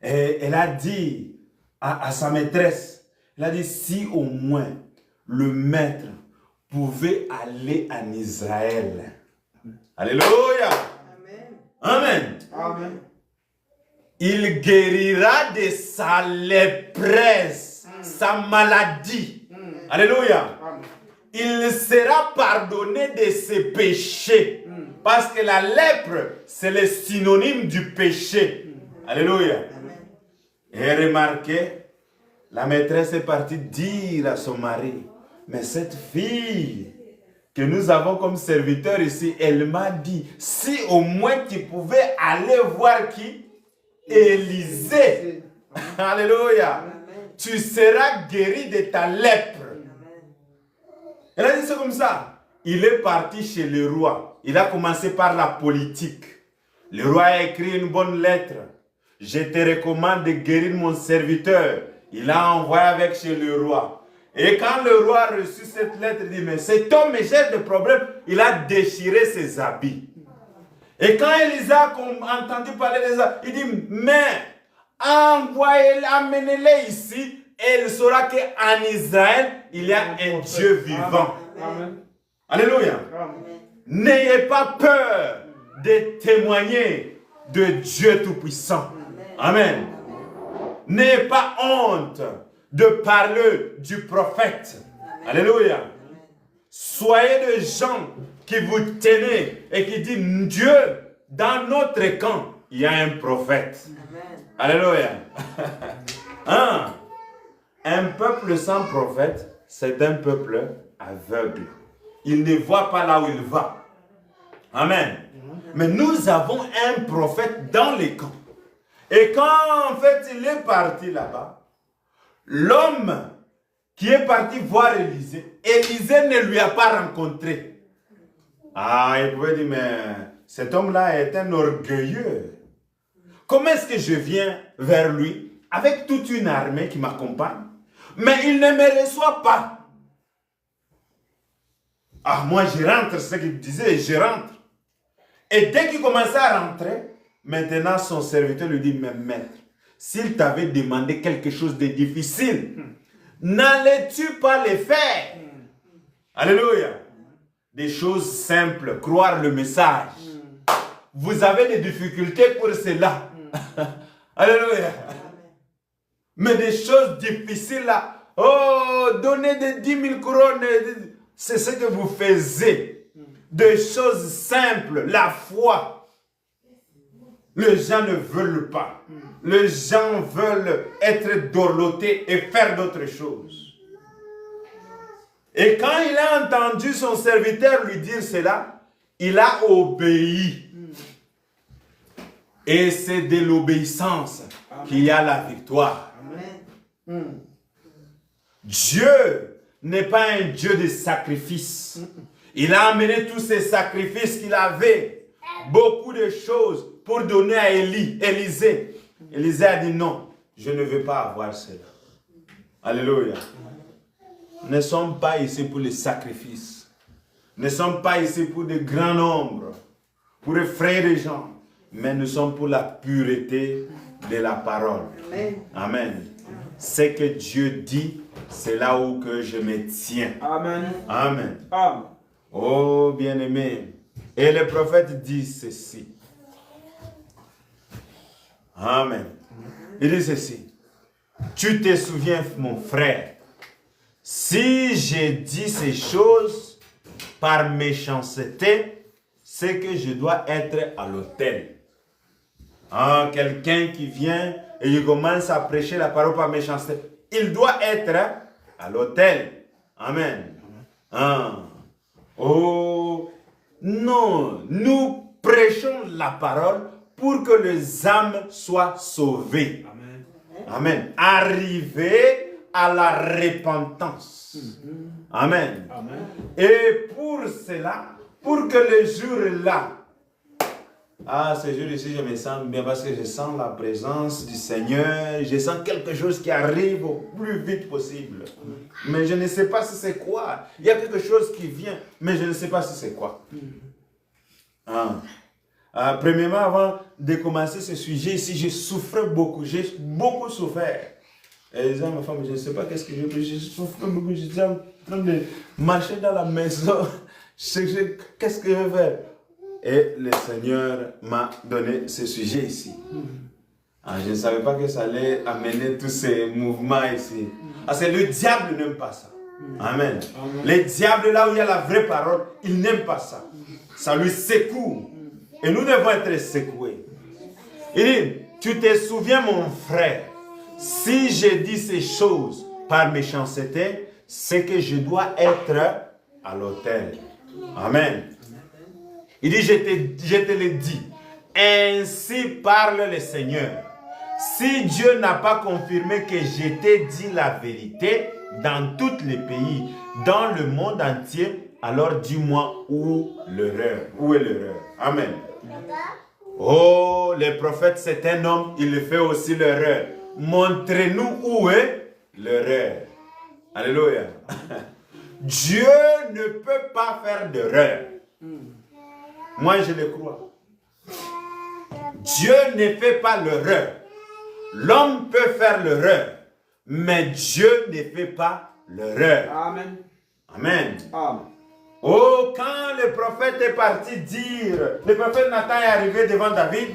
Et elle a dit à sa maîtresse, elle a dit, si au moins le maître pouvait aller en Israël. Alléluia. Amen. Amen. Il guérira de sa lépresse, sa maladie. Alléluia. Amen. Il sera pardonné de ses péchés. Parce que la lèpre, c'est le synonyme du péché. Alléluia. Amen. Et remarquez, la maîtresse est partie dire à son mari, mais cette fille que nous avons comme serviteur ici, elle m'a dit, si au moins tu pouvais aller voir qui? Élisée. Alléluia. Amen. Tu seras guéri de ta lèpre. Amen. Elle a dit c'est comme ça. Il est parti chez le roi. Il a commencé par la politique. Le roi a écrit une bonne lettre. Je te recommande de guérir mon serviteur. Il a envoyé avec chez le roi. Et quand le roi a reçu cette lettre, il dit, mais cet homme est chef de problème. Il a déchiré ses habits. Et quand Élisa a entendu parler de ça, il dit, mais envoyez-les, amenez-les ici, et il saura qu'en Israël, il y a un Dieu vivant. Amen. Alléluia. Amen. N'ayez pas peur de témoigner de Dieu Tout-Puissant. Amen. N'ayez pas honte de parler du prophète. Alléluia. Soyez des gens qui vous tenez et qui disent Dieu, dans notre camp, il y a un prophète. Alléluia. Un peuple sans prophète, c'est un peuple aveugle. Il ne voit pas là où il va. Amen. Mais nous avons un prophète dans les camps. Et quand en fait il est parti là-bas, l'homme qui est parti voir Élisée, Élisée ne lui a pas rencontré. Il pouvait dire, mais cet homme-là est un orgueilleux. Comment est-ce que je viens vers lui avec toute une armée qui m'accompagne, mais il ne me reçoit pas? Moi je rentre, c'est ce qu'il disait, je rentre. Et dès qu'il commençait à rentrer, maintenant son serviteur lui dit, mais maître, s'il t'avait demandé quelque chose de difficile, n'allais-tu pas le faire? Alléluia. Des choses simples, croire le message. Vous avez des difficultés pour cela. Alléluia. Mais des choses difficiles là, donner des 10 000 couronnes, c'est ce que vous faisiez. Des choses simples, la foi. Les gens ne veulent pas. Les gens veulent être dorlotés et faire d'autres choses. Et quand il a entendu son serviteur lui dire cela, il a obéi. Et c'est de l'obéissance qu'il y a la victoire. Amen. Dieu n'est pas un Dieu de sacrifice. Il a amené tous ces sacrifices qu'il avait, beaucoup de choses pour donner à Élisée. Élisée a dit non, je ne veux pas avoir cela. Alléluia. Nous ne sommes pas ici pour les sacrifices. Nous ne sommes pas ici pour de grands nombres, pour effrayer les gens. Mais nous sommes pour la pureté de la parole. Amen. Amen. Ce que Dieu dit, c'est là où que je me tiens. Amen. Amen. Amen. Oh, bien-aimé. Et le prophète dit ceci. Amen. Il dit ceci. Tu te souviens, mon frère, si j'ai dit ces choses par méchanceté, c'est que je dois être à l'autel. Quelqu'un qui vient et il commence à prêcher la parole par méchanceté, il doit être à l'autel. Amen. Non, nous prêchons la parole pour que les âmes soient sauvées. Amen. Amen. Arriver à la repentance. Amen. Amen. Et pour cela, pour que le jour-là, ce jour-ci, je me sens bien parce que je sens la présence du Seigneur, je sens quelque chose qui arrive au plus vite possible. Mais je ne sais pas si c'est quoi. Il y a quelque chose qui vient, mais je ne sais pas si c'est quoi. Premièrement, avant de commencer ce sujet ici, je souffrais beaucoup. J'ai beaucoup souffert. Et les hommes, ma femme, je ne sais pas qu'est-ce que je souffre beaucoup. J'étais en train de marcher dans la maison. Qu'est-ce que je vais faire? Et le Seigneur m'a donné ce sujet ici. Je ne savais pas que ça allait amener tous ces mouvements ici. Parce que le diable n'aime pas ça. Amen. Le diable, là où il y a la vraie parole, il n'aime pas ça. Ça lui secoue. Et nous devons être secoués. Il dit, tu te souviens, mon frère, si j'ai dit ces choses par méchanceté, c'est que je dois être à l'autel. Amen. Il dit, je te le dis, ainsi parle le Seigneur. Si Dieu n'a pas confirmé que je t'ai dit la vérité dans tous les pays, dans le monde entier, alors dis-moi où l'erreur. Où est l'erreur? Amen. Oh, le prophète, c'est un homme, il fait aussi l'erreur. Montrez-nous où est l'erreur. Alléluia. Dieu ne peut pas faire d'erreur. Moi, je le crois. Dieu ne fait pas l'erreur. L'homme peut faire l'erreur, mais Dieu ne fait pas l'erreur. Amen. Amen. Amen. Oh, quand le prophète est parti dire, le prophète Nathan est arrivé devant David,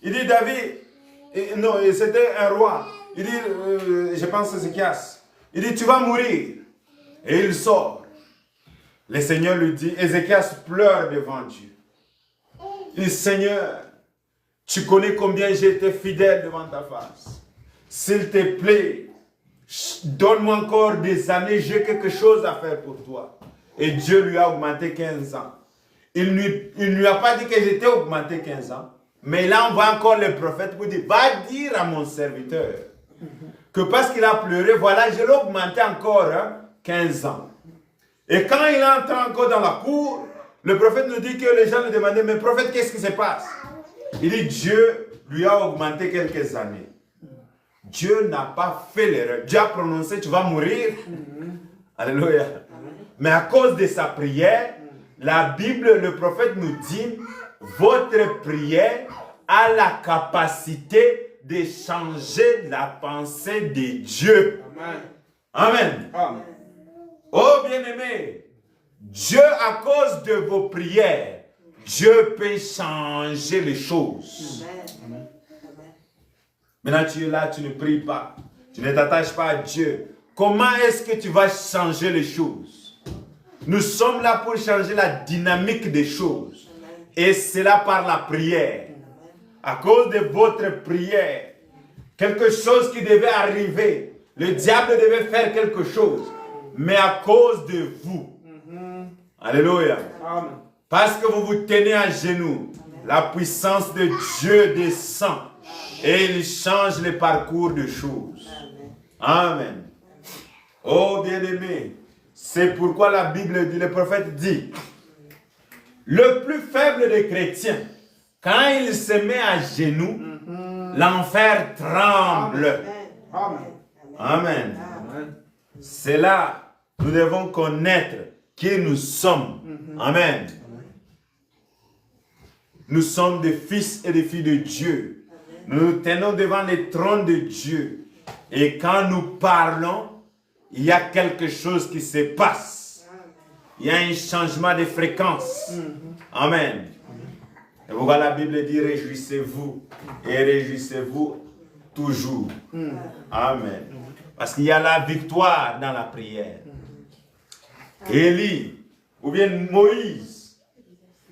il dit David, non, c'était un roi, il dit, je pense que c'est Ézéchias, il dit tu vas mourir. Et il sort. Le Seigneur lui dit, Ézéchias pleure devant Dieu. Il dit, Seigneur, tu connais combien j'ai été fidèle devant ta face. S'il te plaît, donne-moi encore des années, j'ai quelque chose à faire pour toi. Et Dieu lui a augmenté 15 ans. Il ne lui a pas dit que j'étais augmenté 15 ans, mais il a envoyé encore le prophète pour dire, va dire à mon serviteur que parce qu'il a pleuré, voilà, je l'ai augmenté encore 15 ans. Et quand il entre encore dans la cour, le prophète nous dit que les gens lui demandaient, mais prophète, qu'est-ce qui se passe? Il dit, Dieu lui a augmenté quelques années. Dieu n'a pas fait l'erreur. Dieu a prononcé, tu vas mourir. Alléluia. Mais à cause de sa prière, la Bible, le prophète nous dit, votre prière a la capacité de changer la pensée de Dieu. Amen. Amen. Amen. Oh bien-aimé, Dieu, à cause de vos prières, Dieu peut changer les choses. Amen. Maintenant, tu es là, tu ne pries pas. Tu ne t'attaches pas à Dieu. Comment est-ce que tu vas changer les choses? Nous sommes là pour changer la dynamique des choses. Et cela par la prière. À cause de votre prière, quelque chose qui devait arriver, le diable devait faire quelque chose. Mais à cause de vous. Alléluia. Amen. Parce que vous vous tenez à genoux, la puissance de Dieu descend et il change le parcours de choses. Amen. Oh bien-aimé, c'est pourquoi la Bible dit, le prophète dit, le plus faible des chrétiens, quand il se met à genoux, l'enfer tremble. Amen. Amen. Amen. C'est là nous devons connaître qui nous sommes. Amen. Nous sommes des fils et des filles de Dieu. Nous nous tenons devant le trône de Dieu. Et quand nous parlons, il y a quelque chose qui se passe. Il y a un changement de fréquence. Amen. Et voilà, la Bible dit, réjouissez-vous. Et réjouissez-vous toujours. Amen. Parce qu'il y a la victoire dans la prière. Élie, ou bien Moïse,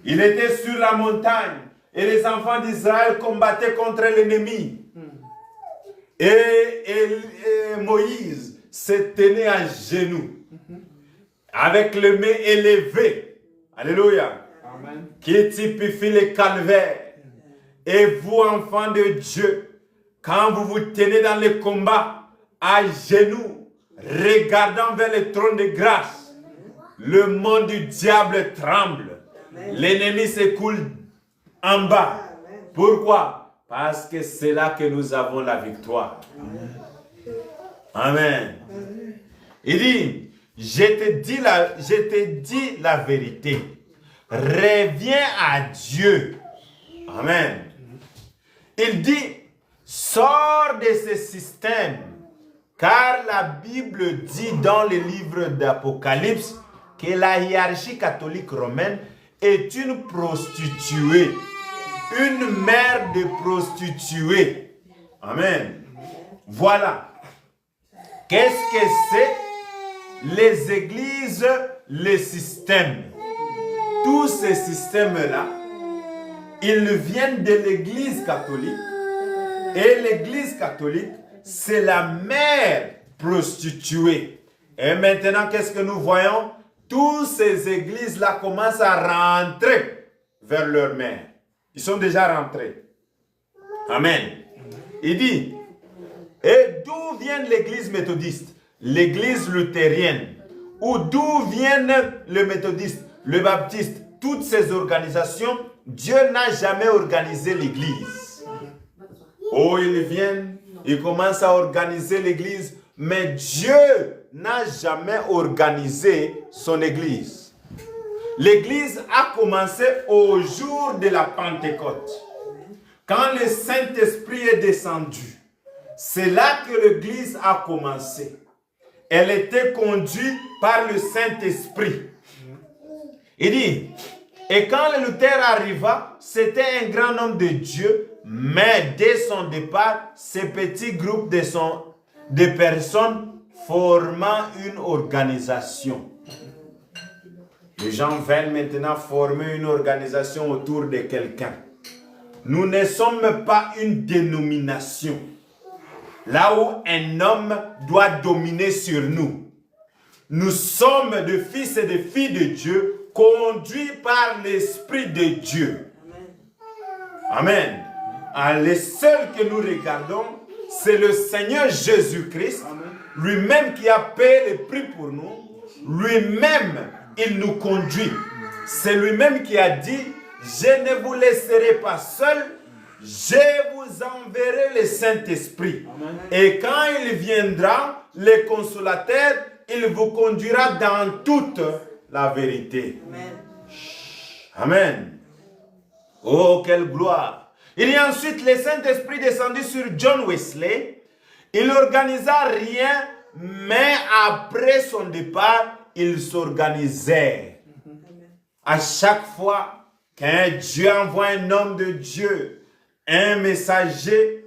il était sur la montagne et les enfants d'Israël combattaient contre l'ennemi. Et Moïse se tenait à genoux, avec les mains élevées. Alléluia. Amen. Qui typifie le calvaire. Et vous, enfants de Dieu, quand vous vous tenez dans le combat, à genoux, regardant vers le trône de grâce, le monde du diable tremble. L'ennemi s'écoule en bas. Pourquoi? Parce que c'est là que nous avons la victoire. Amen. Il dit, je te dis la vérité. Reviens à Dieu. Amen. Il dit, sors de ce système. Car la Bible dit dans le livre d'Apocalypse que la hiérarchie catholique romaine est une prostituée, une mère de prostituées. Amen. Voilà. Qu'est-ce que c'est? Les églises, les systèmes. Tous ces systèmes-là, ils viennent de l'église catholique. Et l'église catholique, c'est la mère prostituée. Et maintenant, qu'est-ce que nous voyons? Toutes ces églises-là commencent à rentrer vers leur mère. Ils sont déjà rentrés. Amen. Il dit, et d'où vient l'église méthodiste? L'église luthérienne. Ou d'où viennent le méthodiste, le baptiste? Toutes ces organisations, Dieu n'a jamais organisé l'église. Oh, ils viennent, ils commencent à organiser l'église, mais Dieu n'a jamais organisé son église. L'église a commencé au jour de la Pentecôte. Quand le Saint-Esprit est descendu, c'est là que l'église a commencé. Elle était conduite par le Saint-Esprit. Il dit, et quand le Luther arriva, c'était un grand homme de Dieu, mais dès son départ, ces petits groupes de personnes formant une organisation. Les gens veulent maintenant former une organisation autour de quelqu'un. Nous ne sommes pas une dénomination. Là où un homme doit dominer sur nous. Nous sommes des fils et des filles de Dieu, conduits par l'Esprit de Dieu. Amen. Le seul que nous regardons, c'est le Seigneur Jésus-Christ, lui-même qui a payé le prix pour nous. Lui-même, il nous conduit. C'est lui-même qui a dit, je ne vous laisserai pas seul, je vous enverrai le Saint-Esprit. Et quand il viendra, le consolateur, il vous conduira dans toute la vérité. Amen. Oh, quelle gloire. Il y a ensuite le Saint-Esprit descendu sur John Wesley. Il n'organisa rien, mais après son départ, il s'organisait. À chaque fois qu'un Dieu envoie un homme de Dieu, un messager,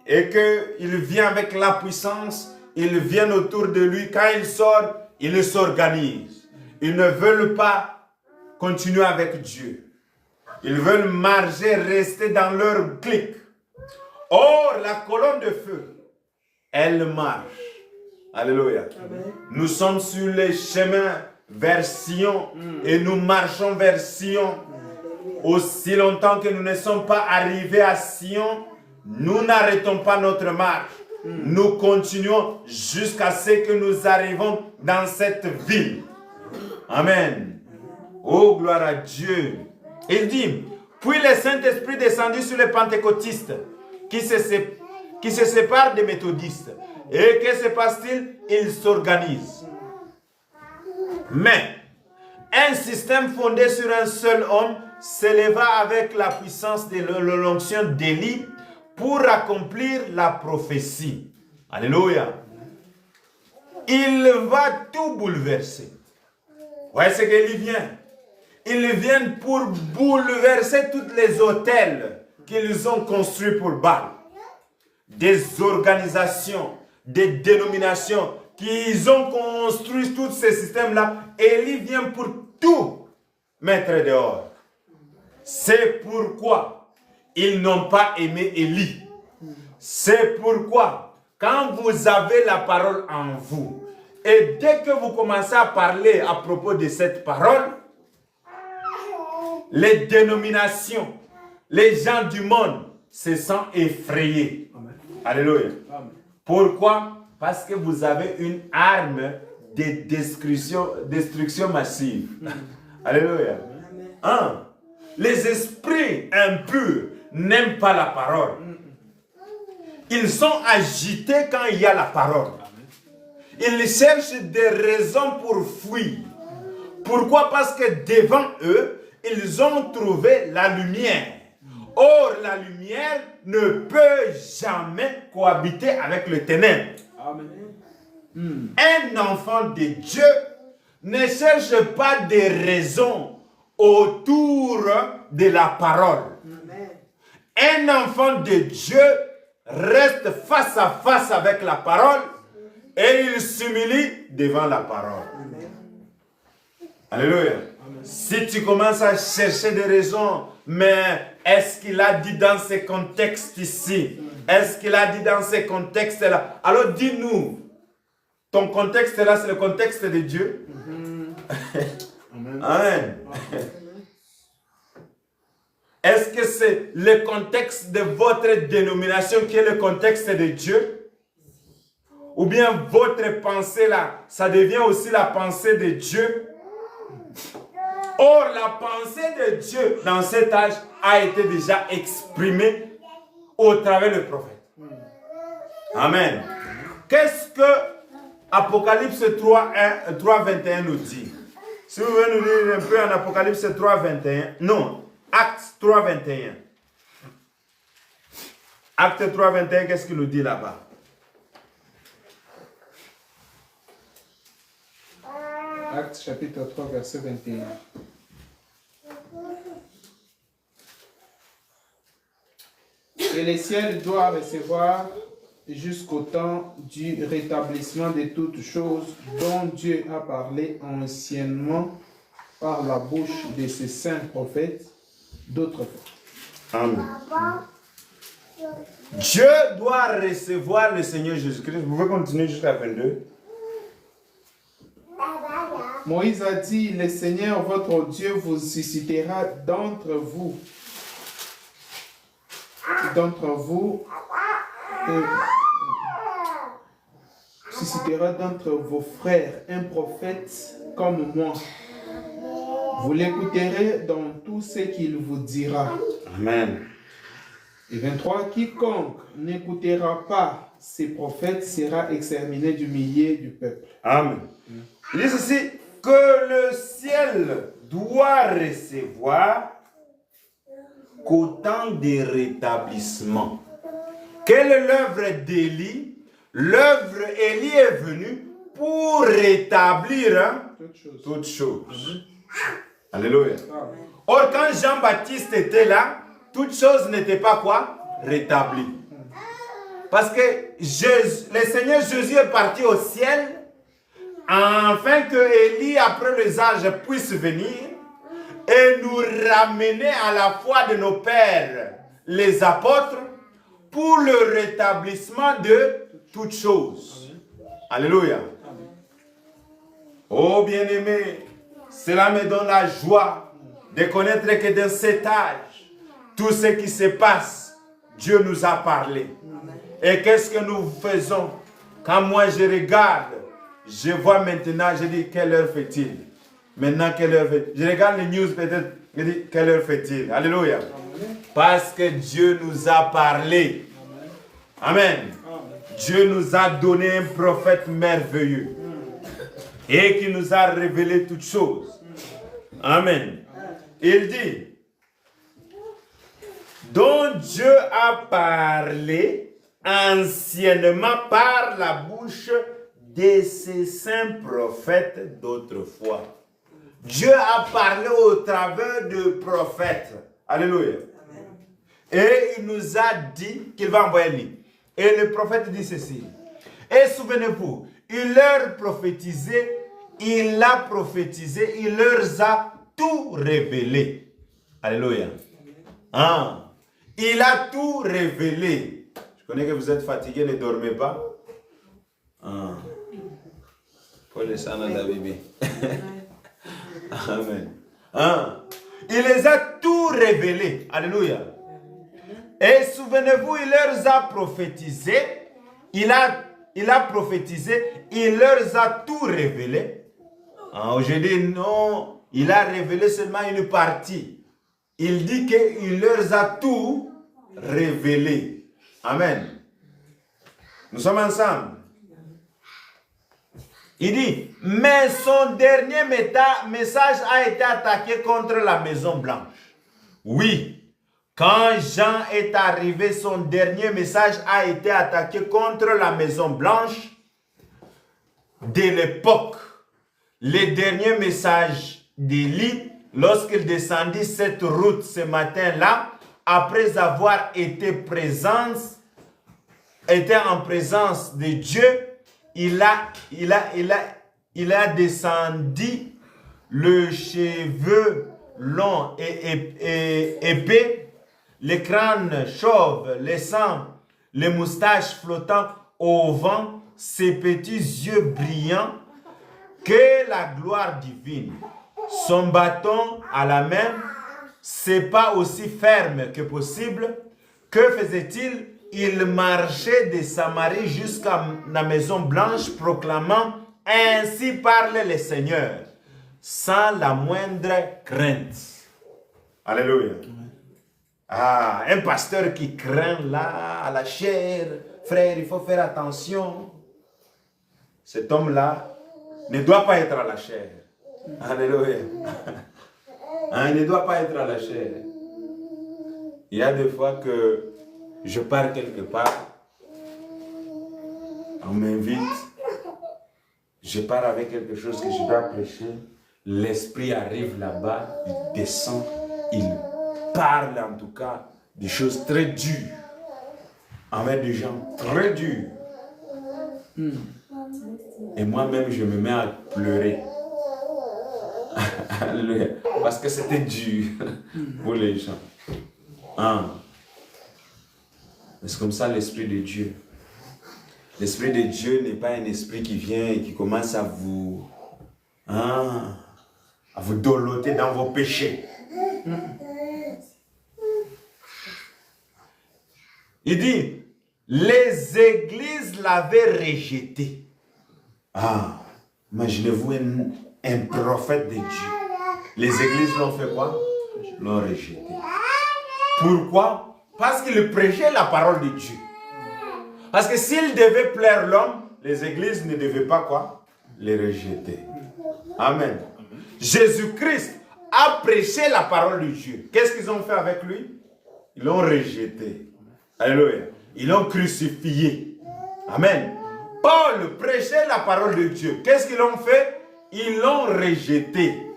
et qu'il vient avec la puissance, ils viennent autour de lui. Quand il sort, ils s'organisent. Ils ne veulent pas continuer avec Dieu. Ils veulent marcher, rester dans leur clique. Or, la colonne de feu, elle marche. Alléluia. Amen. Nous sommes sur les chemins vers Sion et nous marchons vers Sion. Aussi longtemps que nous ne sommes pas arrivés à Sion, nous n'arrêtons pas notre marche. Nous continuons jusqu'à ce que nous arrivons dans cette ville. Amen. Oh, gloire à Dieu. Il dit, puis le Saint-Esprit descendit sur les pentecôtistes qui se séparent des méthodistes. Et que se passe-t-il? Ils s'organisent. Mais un système fondé sur un seul homme s'éleva avec la puissance de l'onction d'Élie pour accomplir la prophétie. Alléluia. Il va tout bouleverser. Vous voyez ce qu'il vient? Ils viennent pour bouleverser tous les hôtels qu'ils ont construits pour Baal. Des organisations, des dénominations qu'ils ont construit tous ces systèmes-là. Élie vient pour tout mettre dehors. C'est pourquoi ils n'ont pas aimé Élie. C'est pourquoi, quand vous avez la parole en vous, et dès que vous commencez à parler à propos de cette parole, les dénominations, les gens du monde se sentent effrayés. Amen. Alléluia. Amen. Pourquoi? Parce que vous avez une arme de destruction massive. Alléluia. Hein? Les esprits impurs n'aiment pas la parole. Ils sont agités quand il y a la parole. Ils cherchent des raisons pour fuir. Pourquoi? Parce que devant eux, ils ont trouvé la lumière. Or, la lumière ne peut jamais cohabiter avec le ténèbre. Amen. Un enfant de Dieu ne cherche pas des raisons autour de la parole. Amen. Un enfant de Dieu reste face à face avec la parole et il s'humilie devant la parole. Amen. Alléluia. Amen. Si tu commences à chercher des raisons, mais est-ce qu'il a dit dans ce contexte ici? Est-ce qu'il a dit dans ce contexte-là? Alors dis-nous, ton contexte-là, c'est le contexte de Dieu? Amen. Amen. Est-ce que c'est le contexte de votre dénomination qui est le contexte de Dieu? Ou bien votre pensée là, ça devient aussi la pensée de Dieu? Or, la pensée de Dieu dans cet âge a été déjà exprimée au travers du prophète. Amen. Qu'est-ce que Apocalypse 3:21 nous dit? Si vous voulez nous lire un peu en Apocalypse 3:21, non, Actes 3:21. Acte 3:21, qu'est-ce qu'il nous dit là-bas? Acte Actes chapitre 3, verset 21. Et les ciels doivent recevoir jusqu'au temps du rétablissement de toutes choses dont Dieu a parlé anciennement par la bouche de ses saints prophètes d'autrefois. Amen. Dieu doit recevoir le Seigneur Jésus-Christ. Vous pouvez continuer jusqu'à 22. Moïse a dit, le Seigneur votre Dieu vous suscitera d'entre vous, suscitera d'entre vos frères un prophète comme moi. Vous l'écouterez dans tout ce qu'il vous dira. Amen. Et 23, quiconque n'écoutera pas ces prophètes sera exterminé du milieu du peuple. Amen. Il dit ceci, que le ciel doit recevoir qu'au temps des rétablissements. Quelle est l'œuvre d'Élie? L'œuvre Élie est venue pour rétablir toutes choses. Alléluia. Or, quand Jean-Baptiste était là, toutes choses n'étaient pas quoi? Rétablies. Parce que le Seigneur Jésus est parti au ciel afin que Élie, après les âges, puisse venir et nous ramener à la foi de nos pères, les apôtres, pour le rétablissement de toutes choses. Alléluia. Oh bien-aimé, cela me donne la joie de connaître que dans cet âge, tout ce qui se passe, Dieu nous a parlé. Et qu'est-ce que nous faisons? Quand moi je regarde, je vois maintenant, je dis, quelle heure fait-il? Maintenant, quelle heure fait-il? Je regarde les news peut-être, je dis, quelle heure fait-il? Alléluia. Parce que Dieu nous a parlé. Amen. Dieu nous a donné un prophète merveilleux et qui nous a révélé toutes choses. Amen. Il dit, dont Dieu a parlé anciennement par la bouche de ses saints prophètes d'autrefois. Dieu a parlé au travers de prophètes. Alléluia. Et il nous a dit qu'il va envoyer lui. Et le prophète dit ceci. Et souvenez-vous, il leur prophétisait, il a prophétisé, il leur a tout révélé. Alléluia. Ah, il a tout révélé. Je connais que vous êtes fatigués, ne dormez pas. Ah. Pour les sang de la bébé. Amen. Ah. Il les a tout révélés. Alléluia. Et souvenez-vous, il leur a prophétisé. Il a prophétisé. Il leur a tout révélé. Ah, aujourd'hui, non. Il a révélé seulement une partie. Il dit qu'il leur a tout révélé. Amen. Nous sommes ensemble. Il dit, mais son dernier message a été attaqué contre la Maison Blanche. Oui. Quand Jean est arrivé, son dernier message a été attaqué contre la Maison Blanche de l'époque. Le dernier message d'Élie, lorsqu'il descendit cette route ce matin-là, après avoir été en présence de Dieu, il a descendu le cheveu long et épais, les crânes chauves, les sangs, les moustaches flottant au vent, ses petits yeux brillants, que la gloire divine. Son bâton à la main, ses pas aussi fermes que possible. Que faisait-il? Il marchait de Samarie jusqu'à la Maison Blanche, proclamant « Ainsi parle le Seigneur », sans la moindre crainte. Alléluia. Ah, un pasteur qui craint là, à la chair, frère, il faut faire attention. Cet homme-là ne doit pas être à la chair. Alléluia. Hein, il ne doit pas être à la chair. Il y a des fois que je pars quelque part, on m'invite, je pars avec quelque chose que je dois prêcher. l'esprit arrive là-bas, il descend, il parle en tout cas des choses très dures, envers des gens très durs. Et moi-même, je me mets à pleurer. Alléluia. Parce que c'était dur pour les gens. C'est comme ça l'Esprit de Dieu. L'Esprit de Dieu n'est pas un esprit qui vient et qui commence à vous doloter dans vos péchés. Il dit, les églises l'avaient rejeté. Imaginez-vous un prophète de Dieu. Les églises l'ont fait quoi? L'ont rejeté. Pourquoi? Parce qu'il prêchait la parole de Dieu. Parce que s'il devait plaire l'homme, les églises ne devaient pas quoi? Les rejeter. Amen. Jésus-Christ a prêché la parole de Dieu. Qu'est-ce qu'ils ont fait avec lui? Ils l'ont rejeté. Alléluia. Ils l'ont crucifié. Amen. Paul prêchait la parole de Dieu. Qu'est-ce qu'ils ont fait? Ils l'ont rejeté.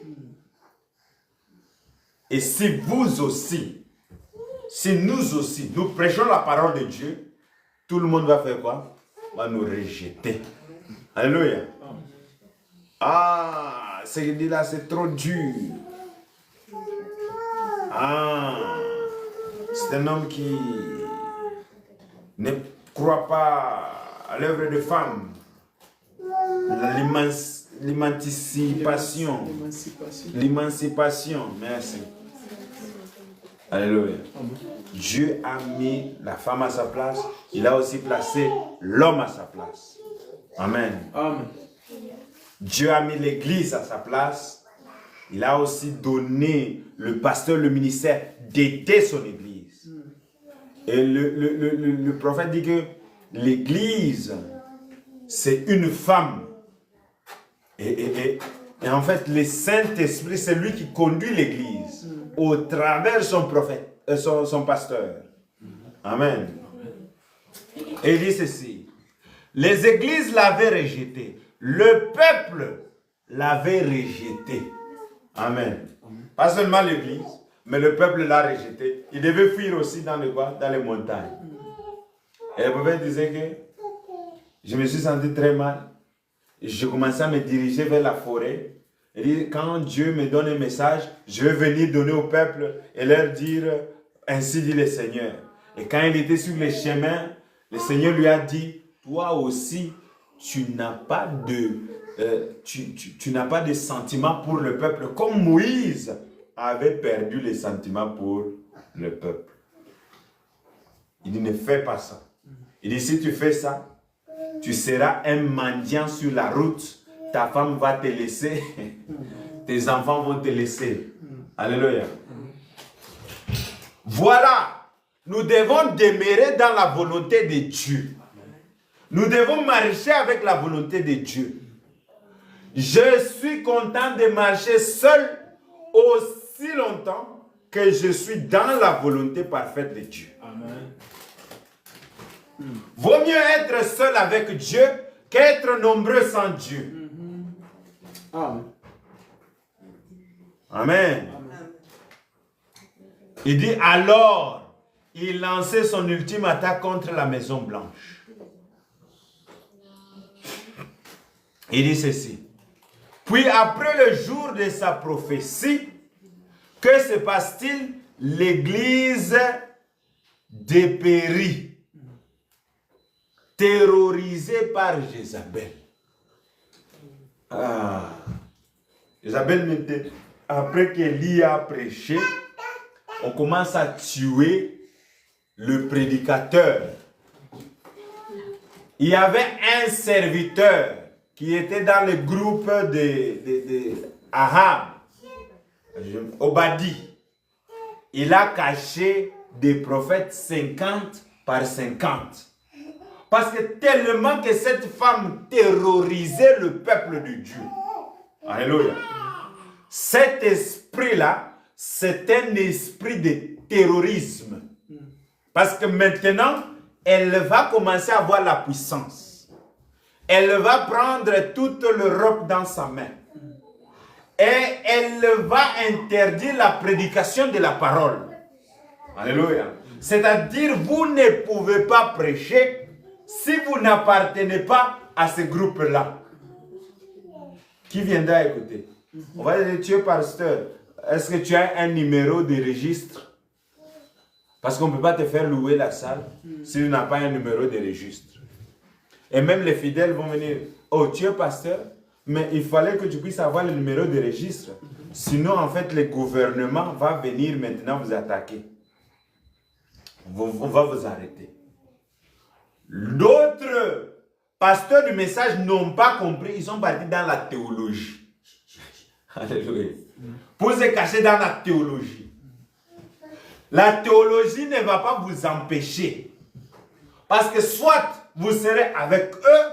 Et si vous aussi, si nous aussi, nous prêchons la parole de Dieu, tout le monde va faire quoi? Va nous rejeter. Alléluia. Ce qu'il dit là, c'est trop dur. C'est un homme qui ne croit pas à l'œuvre de femme. L'émancipation. L'émancipation. Merci. Alléluia. Dieu a mis la femme à sa place. Il a aussi placé l'homme à sa place. Amen. Amen. Dieu a mis l'église à sa place. Il a aussi donné le pasteur le ministère d'aider son église. Et le prophète dit que l'église, c'est une femme. Et en fait, le Saint-Esprit, c'est lui qui conduit l'église au travers son prophète, son pasteur. Amen. Et il dit ceci. Les églises l'avaient rejeté. Le peuple l'avait rejeté. Amen. Pas seulement l'église, mais le peuple l'a rejeté. Il devait fuir aussi dans les montagnes. Et le prophète disait que je me suis senti très mal. Je commençais à me diriger vers la forêt. Il dit, quand Dieu me donne un message, je vais venir donner au peuple et leur dire, ainsi dit le Seigneur. Et quand il était sur le chemin, le Seigneur lui a dit, toi aussi, tu n'as pas de sentiments pour le peuple, comme Moïse avait perdu les sentiments pour le peuple. Il dit, ne fais pas ça. Il dit, si tu fais ça, tu seras un mendiant sur la route. Ta femme va te laisser. Tes enfants vont te laisser. Alléluia. Voilà. Nous devons demeurer dans la volonté de Dieu. Nous devons marcher avec la volonté de Dieu. Je suis content de marcher seul aussi longtemps que je suis dans la volonté parfaite de Dieu. Amen. Vaut mieux être seul avec Dieu qu'être nombreux sans Dieu. Amen. Amen. Il dit alors, il lançait son ultime attaque contre la Maison Blanche. Il dit ceci. Puis après le jour de sa prophétie, que se passe-t-il? L'Église dépérit, terrorisée par Jézabel. Jézabel, après qu'Élie a prêché, on commence à tuer le prédicateur. Il y avait un serviteur qui était dans le groupe de Ahab, Obadi. Il a caché des prophètes 50 par 50. Parce que tellement que cette femme terrorisait le peuple de Dieu. Alléluia. Cet esprit-là, c'est un esprit de terrorisme. Parce que maintenant, elle va commencer à avoir la puissance. Elle va prendre toute l'Europe dans sa main. et elle va interdire la prédication de la parole. Alléluia. C'est-à-dire, vous ne pouvez pas prêcher si vous n'appartenez pas à ce groupe-là. Qui viendra écouter? On va dire, tu es pasteur. Est-ce que tu as un numéro de registre? Parce qu'on ne peut pas te faire louer la salle si tu n'as pas un numéro de registre. Et même les fidèles vont venir. Oh, tu es pasteur? Mais il fallait que tu puisses avoir le numéro de registre. Sinon, en fait, le gouvernement va venir maintenant vous attaquer. On va vous arrêter. D'autres pasteurs du message n'ont pas compris. Ils sont partis dans la théologie. Alléluia. Pour se cacher dans la théologie. La théologie ne va pas vous empêcher. Parce que soit vous serez avec eux,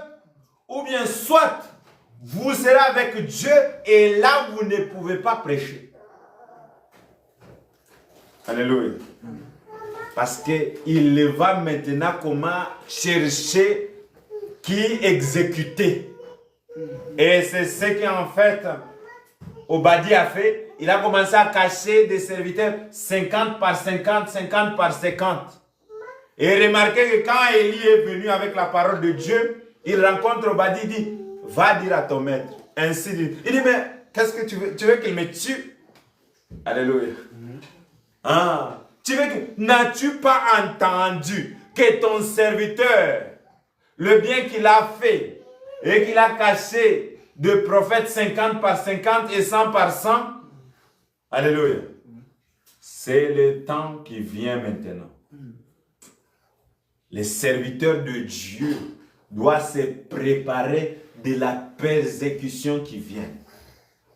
ou bien soit vous serez avec Dieu et là vous ne pouvez pas prêcher. Alléluia. Parce qu'il va maintenant comment chercher qui exécuter. Et c'est ce qu'en fait Obadiah a fait. Il a commencé à cacher des serviteurs 50 par 50, 50 par 50. Et remarquez que quand Élie est venu avec la parole de Dieu, il rencontre Obadiah, il dit, va dire à ton maître. Ainsi dit. Il dit, mais qu'est-ce que tu veux? Tu veux qu'il me tue? Alléluia. Ah, tu veux que... N'as-tu pas entendu que ton serviteur, le bien qu'il a fait et qu'il a caché de prophètes 50 par 50 et 100 par 100? Alléluia. C'est le temps qui vient maintenant. Les serviteurs de Dieu doivent se préparer de la persécution qui vient.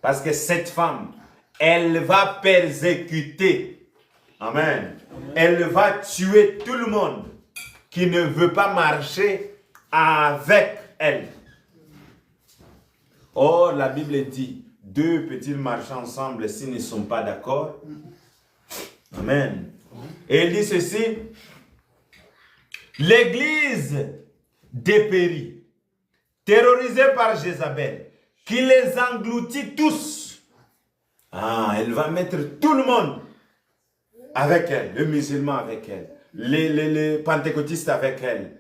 Parce que cette femme, elle va persécuter. Amen. Elle va tuer tout le monde qui ne veut pas marcher avec elle. Or, la Bible dit, deux petits marchent ensemble s'ils ne sont pas d'accord. Amen. Et il dit ceci, l'Église dépérit, terrorisée par Jézabel, qui les engloutit tous. Ah, elle va mettre tout le monde avec elle, les musulmans avec elle, les pentecôtistes avec elle,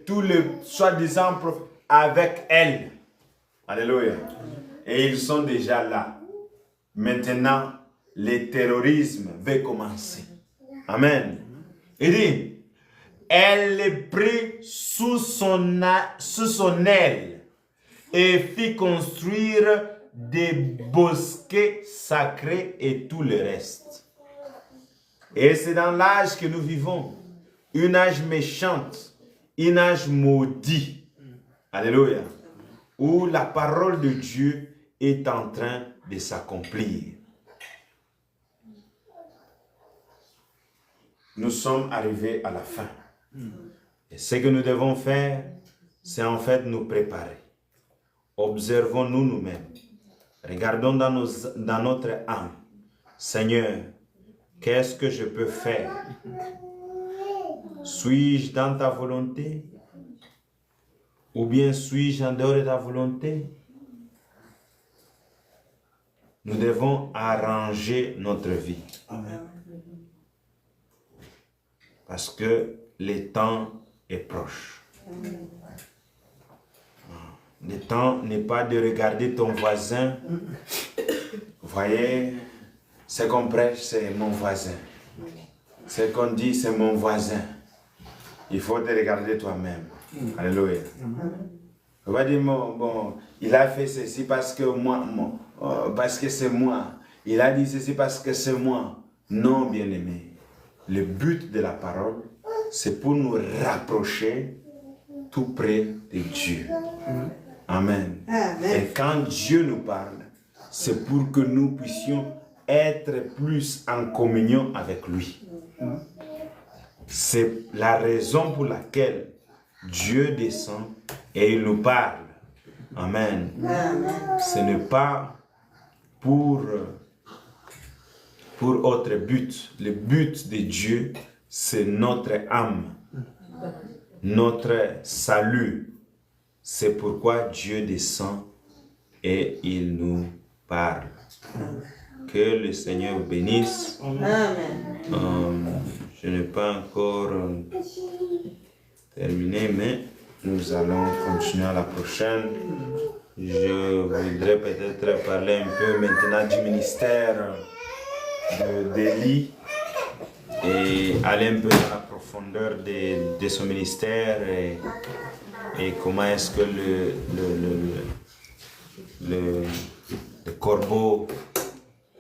tous les soi-disant prophètes avec elle. Alléluia. Et ils sont déjà là. Maintenant, le terrorisme va commencer. Amen. Il dit, elle les prit sous son aile et fit construire des bosquets sacrés et tout le reste. Et c'est dans l'âge que nous vivons, un âge méchante, un âge maudit. Alléluia. Où la parole de Dieu est en train de s'accomplir. Nous sommes arrivés à la fin. Et ce que nous devons faire, c'est en fait nous préparer. Observons-nous nous-mêmes. Regardons dans notre âme. Seigneur, qu'est-ce que je peux faire? Suis-je dans ta volonté? Ou bien suis-je en dehors de ta volonté? Nous devons arranger notre vie. Amen. Parce que le temps est proche. Amen. Le temps n'est pas de regarder ton voisin. Vous voyez, ce qu'on prêche, c'est mon voisin. Ce qu'on dit, c'est mon voisin. Il faut te regarder toi-même. Alléluia. On va dire, bon, il a fait ceci parce que parce que c'est moi. Il a dit ceci parce que c'est moi. Non, bien-aimé. Le but de la parole, c'est pour nous rapprocher tout près de Dieu. Amen. Et quand Dieu nous parle, c'est pour que nous puissions être plus en communion avec lui. C'est la raison pour laquelle Dieu descend et il nous parle. Amen. Ce n'est pas pour autre but. Le but de Dieu, c'est notre âme, notre salut. C'est pourquoi Dieu descend et il nous parle. Que le Seigneur vous bénisse. Je n'ai pas encore terminé, mais nous allons continuer à la prochaine. Je voudrais peut-être parler un peu maintenant du ministère d'Élie et aller un peu dans la profondeur de son ministère et comment est-ce que le corbeau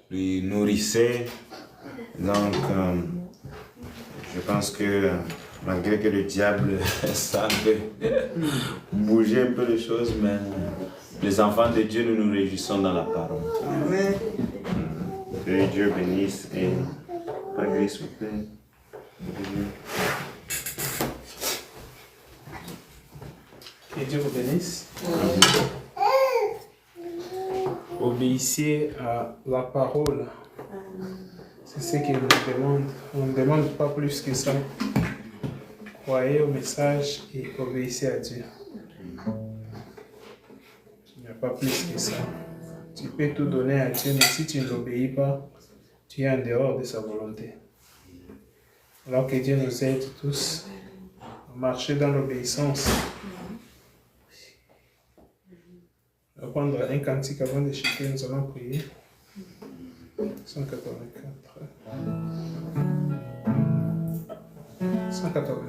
lui nourrissait. Donc, je pense que malgré que le diable semble bouger un peu les choses, mais les enfants de Dieu, nous nous réjouissons dans la parole. Amen. Que Dieu bénisse et malgré s'il vous plaît. Que Dieu vous bénisse. Obéissez à la parole. C'est ce qu'il nous demande. On ne demande pas plus que ça. Croyez au message et obéissez à Dieu. Il n'y a pas plus que ça. Tu peux tout donner à Dieu, mais si tu ne l'obéis pas, tu es en dehors de sa volonté. Alors que Dieu nous aide tous à marcher dans l'obéissance. On va prendre un cantique avant de chanter, nous allons prier. 184. 184.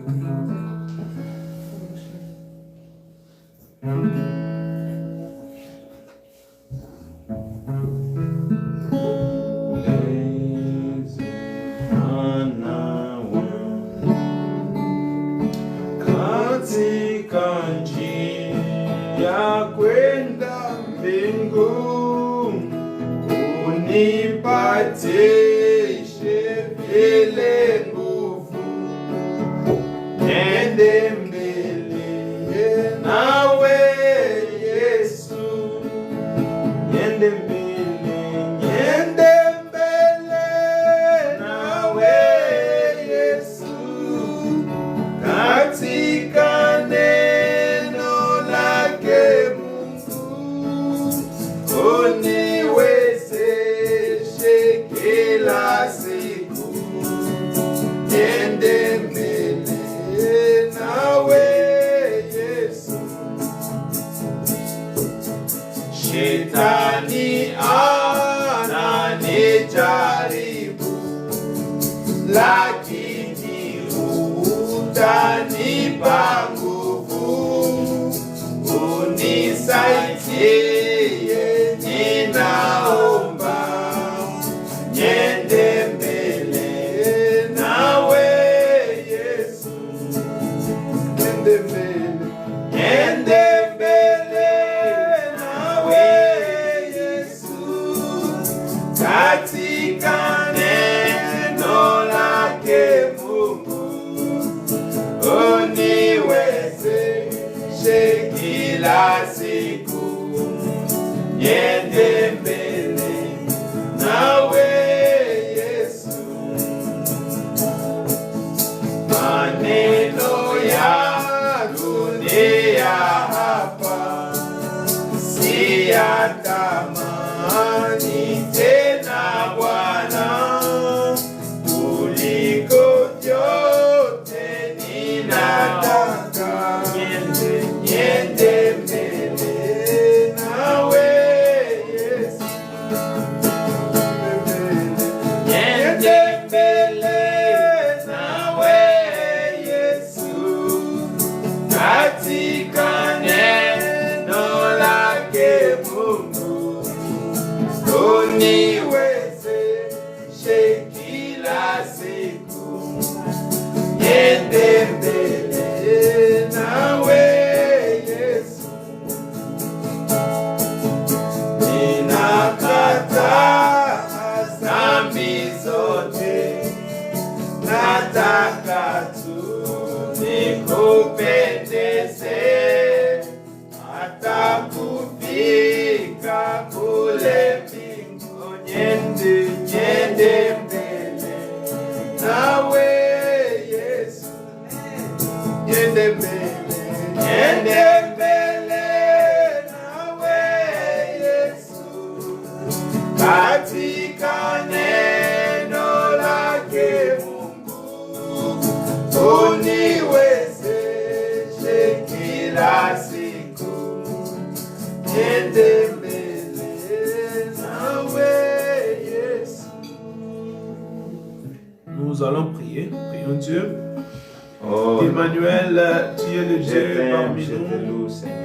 Oh, Emmanuel, tu es le je Dieu t'aime, parmi je te nous. loue, Seigneur.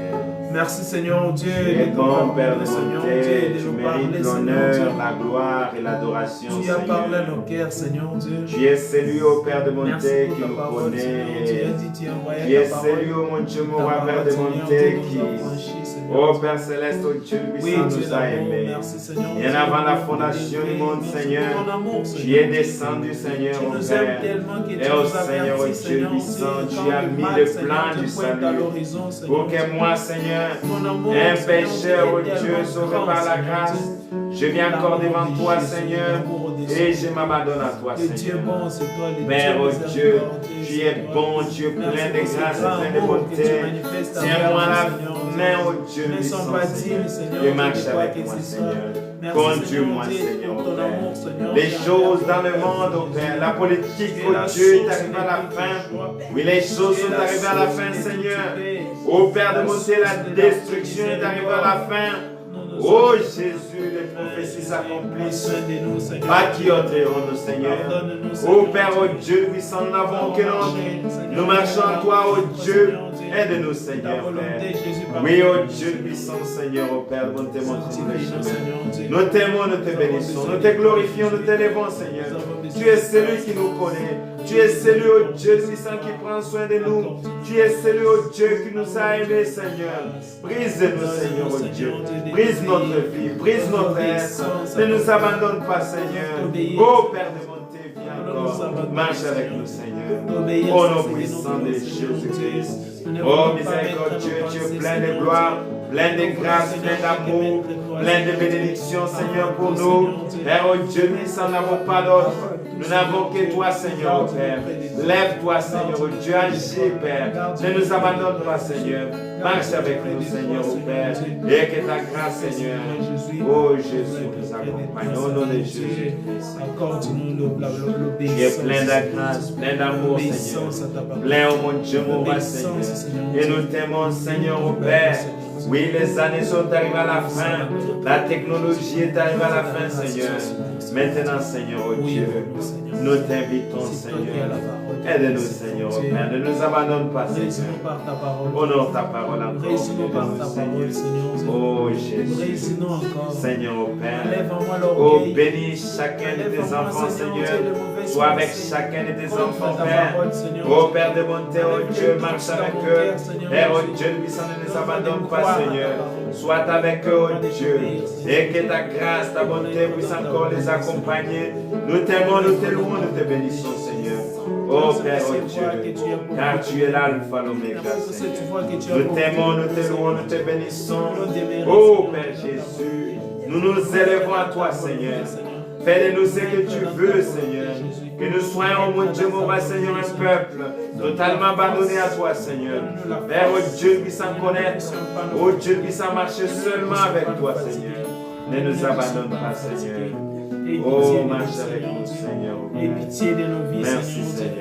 Merci Seigneur Dieu Tu es de nous bon, Père parler, de Seigneur bonté, Dieu, de tu nous mérites parler, Seigneur l'honneur, Dieu. la gloire et l'adoration, Tu as parlé à Seigneur. nos cœurs, Seigneur Dieu. Tu es celui, ô Père de Merci bonté, pour qui ta nous parole, Seigneur Dieu. connaît. As dit, tu as envoyé Tu es ta parole. celui, ô mon Dieu, mon Ta roi, Père parole, de Seigneur bonté, Dieu, qui, nous a franchis, Seigneur ô Dieu. Père céleste, ô Dieu Oui, puissant, Dieu nous a d'amour, aimés. merci Seigneur Bien Dieu. avant la fondation du monde, Merci Seigneur, pour ton amour, tu Seigneur. es descendu, Seigneur, Tu mon nous aimes Père. tellement que tu Et ô nous Seigneur, ô avertis, Dieu Seigneur puissant, Dieu, tu quand as le mis mal, le Seigneur plan Dieu, du pointe à salut l'horizon, Seigneur pour que Dieu. moi, Seigneur, Ton amour, un Seigneur pécheur, Dieu, ô est Dieu, tellement sauvé grand, par la Seigneur grâce, Dieu. je viens encore devant L'amour de toi, Jésus, Seigneur, l'amour au-dessus. et je m'abandonne à toi, Le Dieu Seigneur. bon, c'est toi, le Père, ô Dieu Dieu, miséricordieux, tu c'est es toi. bon, Dieu plein Merci de pour ce grâce et grand plein de amour que bonté. tu manifestes Tiens-moi envers la nous, Seigneur Dieu. main, ô Dieu Ne puissant, sont pas Seigneur, dignes, Seigneur et Dieu, marche de quoi avec que moi, ce soit. Seigneur. Merci, Conduis-moi, Seigneur Dieu, Seigneur, pour ô ton Père. amour, Seigneur. Les qui choses envers dans le nous, monde, ô Jésus. Père, la politique, Tu es ô la Dieu, est source arrivée à la de fin. toute joie. Oui, les choses Tu es sont la arrivées à la source fin, de toute Seigneur. paix. Ô Père de bonté, la destruction est arrivée à la fin. Oh Jésus, les prophéties s'accomplissent. À qui ôterons-nous, Seigneur? Ô Père, ô Dieu puissant, nous n'avons aucun autre. Nous marchons à toi, ô Dieu. Aide-nous, Seigneur, Père. Oui, ô Dieu puissant, Seigneur, ô Père, bonté, montre le chemin. Nous t'aimons, nous te bénissons, nous te glorifions, nous t'élevons, Seigneur. Tu es celui qui nous connaît. Tu es celui, ô Dieu puissant, qui prend soin de nous. Tu es celui, ô Dieu, qui nous a aimés, Seigneur. Brise-nous, Seigneur, ô Dieu. Brise notre vie, brise notre être. Ne nous abandonne pas, Seigneur. Ô Père de bonté, viens encore. Marche avec nous, Seigneur. Au nom puissant de Jésus-Christ. Oh miséricordieux, tu es plein de gloire, plein de grâce, plein d'amour, plein de bénédictions, Seigneur, pour nous. Père, oh Dieu, nous n'en avons pas d'autre. Nous n'avons que toi, Seigneur, oh Père. Lève-toi, Seigneur, oh Dieu, agis, Père. Ne nous abandonne pas, Seigneur. Marche avec nous, Seigneur, oh Père. Et que ta grâce, Seigneur, oh Jésus, nous accompagne. Au nom de Jésus. Tu es plein de grâce, plein d'amour, Seigneur. Plein, oh mon Dieu, mon roi, Seigneur. Et nous t'aimons, Seigneur, oh Père. Oui, les années sont arrivées à la fin. La technologie est arrivée à la fin, Seigneur. Maintenant, Seigneur, oh Dieu, nous t'invitons, Seigneur. Aide-nous, Seigneur, oh Père. Ne nous abandonne pas, Seigneur. Honore ta parole encore. Aide-nous, Seigneur. Oh Jésus. Seigneur, oh Père. Oh, bénis chacun de tes enfants, Seigneur. Sois avec chacun de tes enfants, Père. Oh Père de bonté, oh Dieu, marche avec eux. Père, oh Dieu, puissant, ne nous abandonne pas, Seigneur. Sois avec eux, oh Dieu. Et que ta grâce, ta bonté puisse encore les accompagner. Nous t'aimons, nous te louons, nous te bénissons, Seigneur. Oh Père, oh Dieu, car tu es l'alpha, l'oméga, Seigneur. Nous t'aimons, nous te louons, nous te bénissons. Oh Père Jésus, nous nous élevons à toi, Seigneur. Fais de nous ce que tu veux, Seigneur. Que nous soyons, mon Dieu, mon roi, Seigneur, un peuple totalement abandonné à toi, Seigneur. Père, oh Dieu, puissant connaître. Oh Dieu, puissant marcher seulement avec toi, Seigneur. Ne nous abandonne pas, Seigneur. Oh, marche avec nous, Seigneur. Aie pitié de nos vies, Merci, Seigneur.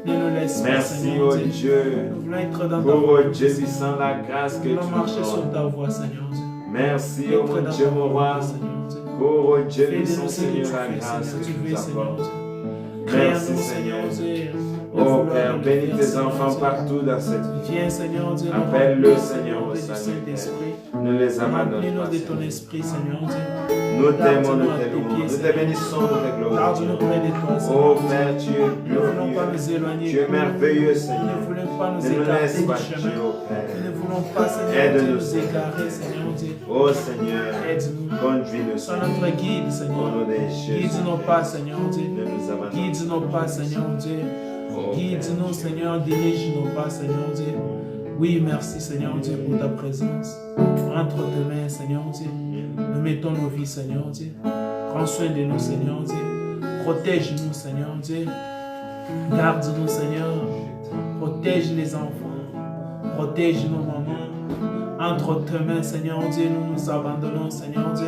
Ne Seigneur. nous laisse pas, Merci, Seigneur. oh Dieu. Nous voulons être dans ta Oh voie. Dieu, puissant la grâce que tu Nous voulons marcher nous sur donnes. ta voie, Seigneur. Merci, Être oh mon dans Dieu, ta mon voie, roi. Seigneur. Oh Dieu, Fais de puissant nous ce que tu Seigneur, la fais, grâce Seigneur. que Tu tu veux, nous Seigneur. apportes. Crée-nous, Merci, Seigneur. Seigneur. De Oh vouloir Père, nous bénis faire, tes Seigneur enfants Dieu. partout dans cette vie. Viens, Seigneur Dieu. nous Appelle-le, remplis, Seigneur, au du salut, Saint-Esprit. Ne les abandonne Remplis-nous pas, de ton Seigneur. esprit, Seigneur Dieu. Nous t'aimons, nous Garde-nous à te tes louons, pieds, nous te Seigneur. bénissons, nous te Garde-nous glorifions. près de toi, Oh Seigneur. Père, tu es Nous ne voulons pas nous glorieux, éloigner. tu es merveilleux, Nous ne Seigneur. voulons pas nous Ne nous laisse écarter pas, du Dieu, chemin. oh Nous Père. ne voulons pas, Seigneur Dieu, Aide-nous, nous Seigneur. égarer, Seigneur Dieu. Oh Seigneur, Aide-nous. conduis-nous, Sois Seigneur. notre guide, Au Seigneur. nom de Jésus. Guide-nous pas, Seigneur Dieu. Ne nous abandonne Guide-nous pas, Seigneur Dieu. Oh, Guide-nous, Seigneur. Dirige-nous pas, Seigneur Dieu. Oui, merci, Seigneur Dieu, pour ta présence. Entre tes mains, Seigneur Dieu. Nous mettons nos vies, Seigneur Dieu. Prends soin de nous, Seigneur Dieu. Protège-nous, Seigneur Dieu. Garde-nous, Seigneur. Protège les enfants. Protège nos mamans. Entre tes mains, Seigneur Dieu, nous nous abandonnons, Seigneur Dieu.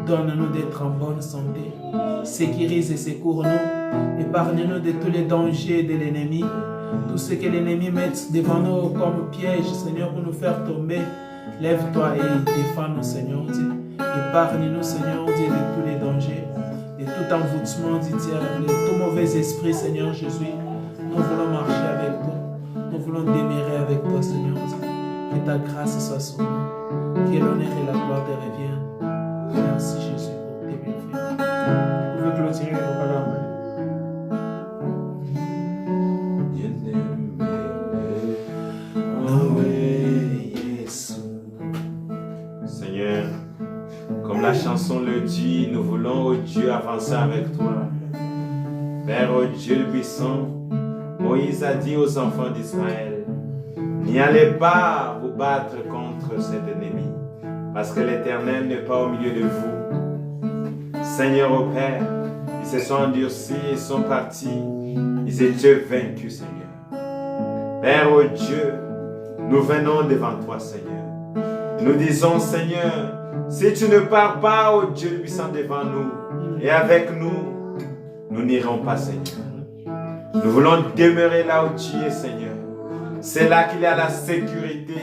Donne-nous d'être en bonne santé. Sécurise et secours-nous. Épargne-nous de tous les dangers de l'ennemi. Tout ce que l'ennemi met devant nous comme piège, Seigneur, pour nous faire tomber. Lève-toi et défends-nous, Seigneur Dieu. Épargne-nous, Seigneur Dieu, de tous les dangers, de tout envoûtement du diable, de tout mauvais esprit, Seigneur Jésus. Nous voulons marcher avec toi. voulons demeurer avec toi, Seigneur. Que ta grâce soit sur nous. Que l'honneur et la gloire te reviennent. Merci Jésus pour tes bienfaits. Vous pouvez continuer vos paroles. Seigneur, comme la chanson le dit, nous voulons, oh Dieu, avancer avec toi. Père, oh Dieu puissant, Moïse a dit aux enfants d'Israël, n'y allez pas vous battre contre cet ennemi, parce que l'Éternel n'est pas au milieu de vous. Seigneur, oh Père, ils se sont endurcis, ils sont partis, ils étaient vaincus, Seigneur. Père, oh Dieu, nous venons devant toi, Seigneur. Nous disons, Seigneur, si tu ne pars pas, oh Dieu puissant, devant nous et avec nous, nous n'irons pas, Seigneur. Nous voulons demeurer là où tu es, Seigneur. C'est là qu'il y a la sécurité.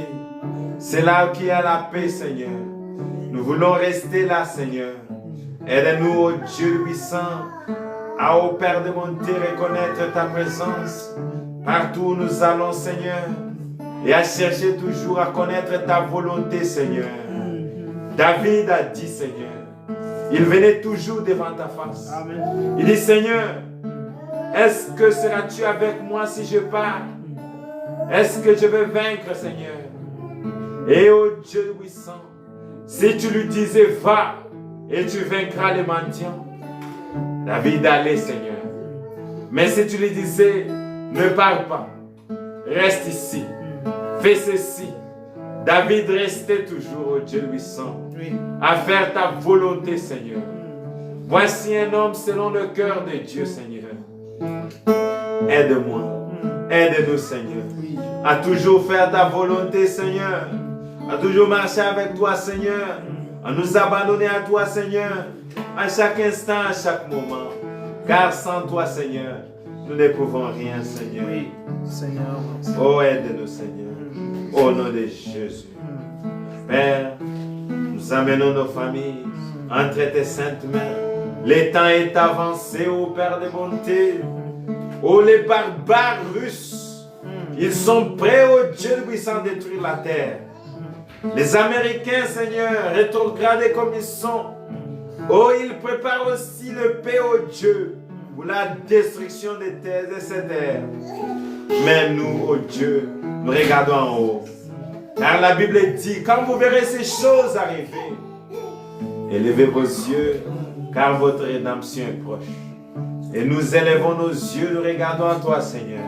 C'est là qu'il y a la paix, Seigneur. Nous voulons rester là, Seigneur. Aide-nous, oh Dieu puissant, à, ô Père de monter, reconnaître ta présence partout où nous allons, Seigneur, et à chercher toujours à connaître ta volonté, Seigneur. David a dit, Seigneur, il venait toujours devant ta face. Amen. Il dit, Seigneur, est-ce que seras-tu avec moi si je pars? Est-ce que je vais vaincre, Seigneur? Et ô Dieu puissant, si tu lui disais, va, et tu vaincras les mendiants, David allait, Seigneur. Mais si tu lui disais, ne pars pas, reste ici, fais ceci, David restait toujours, ô Dieu puissant, à faire ta volonté, Seigneur. Voici un homme selon le cœur de Dieu, Seigneur. Aide-moi, aide-nous, Seigneur, à toujours faire ta volonté, Seigneur, à toujours marcher avec toi, Seigneur, à nous abandonner à toi, Seigneur, à chaque instant, à chaque moment. Car sans toi, Seigneur, nous ne pouvons rien, Seigneur. Oui, Seigneur. Oh, aide-nous, Seigneur. Au nom de Jésus. Père, nous amenons nos familles entre tes saintes mains. Le temps est avancé, ô Père de bonté. Oh, les barbares russes, ils sont prêts, ô Dieu puissant, à détruire la terre. Les Américains, Seigneur, rétrogradés comme ils sont, oh, ils préparent aussi le paix, ô Dieu, pour la destruction des terres et ces terres. Mais nous, ô Dieu, nous regardons en haut. Car la Bible dit, quand vous verrez ces choses arriver, élevez vos yeux, car votre rédemption est proche. Et nous élevons nos yeux, nous regardons à toi, Seigneur.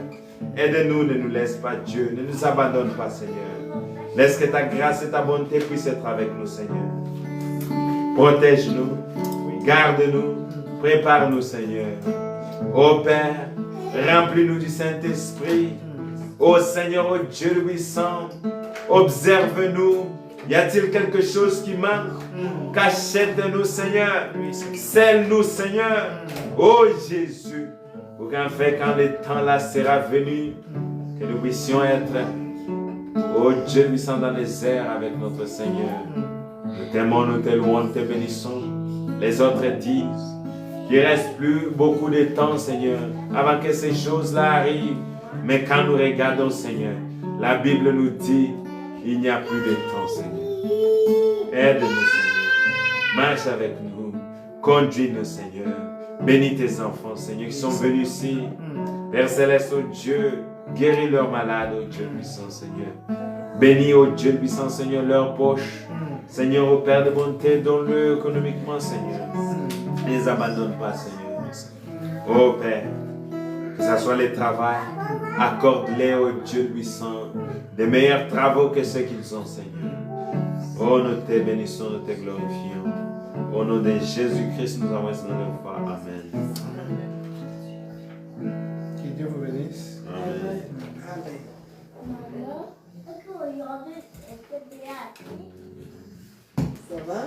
Aide-nous, ne nous laisse pas, Dieu, ne nous abandonne pas, Seigneur. Laisse que ta grâce et ta bonté puissent être avec nous, Seigneur. Protège-nous, garde-nous, prépare-nous, Seigneur. Ô Père, remplis-nous du Saint-Esprit. Ô Seigneur, ô Dieu puissant, observe-nous. Y a-t-il quelque chose qui manque? Cachette-nous, Seigneur. Scelle-nous, Seigneur. Ô Jésus, pour qu'en fait, quand le temps là sera venu, que nous puissions être, ô Dieu puissant, dans les airs avec notre Seigneur. Nous t'aimons, nous te louons, nous te bénissons. Les autres disent qu'il ne reste plus beaucoup de temps, Seigneur, avant que ces choses-là arrivent. Mais quand nous regardons, Seigneur, la Bible nous dit il n'y a plus de temps, Seigneur. Aide-nous, Seigneur. Marche avec nous. Conduis-nous, Seigneur. Bénis tes enfants, Seigneur, qui sont venus ici. Père Céleste, oh Dieu, guéris leurs malades, oh Dieu puissant, Seigneur. Bénis, oh Dieu puissant, Seigneur, leurs poches. Seigneur, ô Père de bonté, donne-le économiquement, Seigneur. Ne les abandonne pas, Seigneur. Ô Père, que ce soit les travaux, accorde-les, ô Dieu puissant, des meilleurs travaux que ceux qu'ils ont, Seigneur. Oh, nous te bénissons, nous te glorifions. Au nom de Jésus-Christ, nous avons essayé de le foi. Amen. Que Dieu vous bénisse. Amen. Ça va?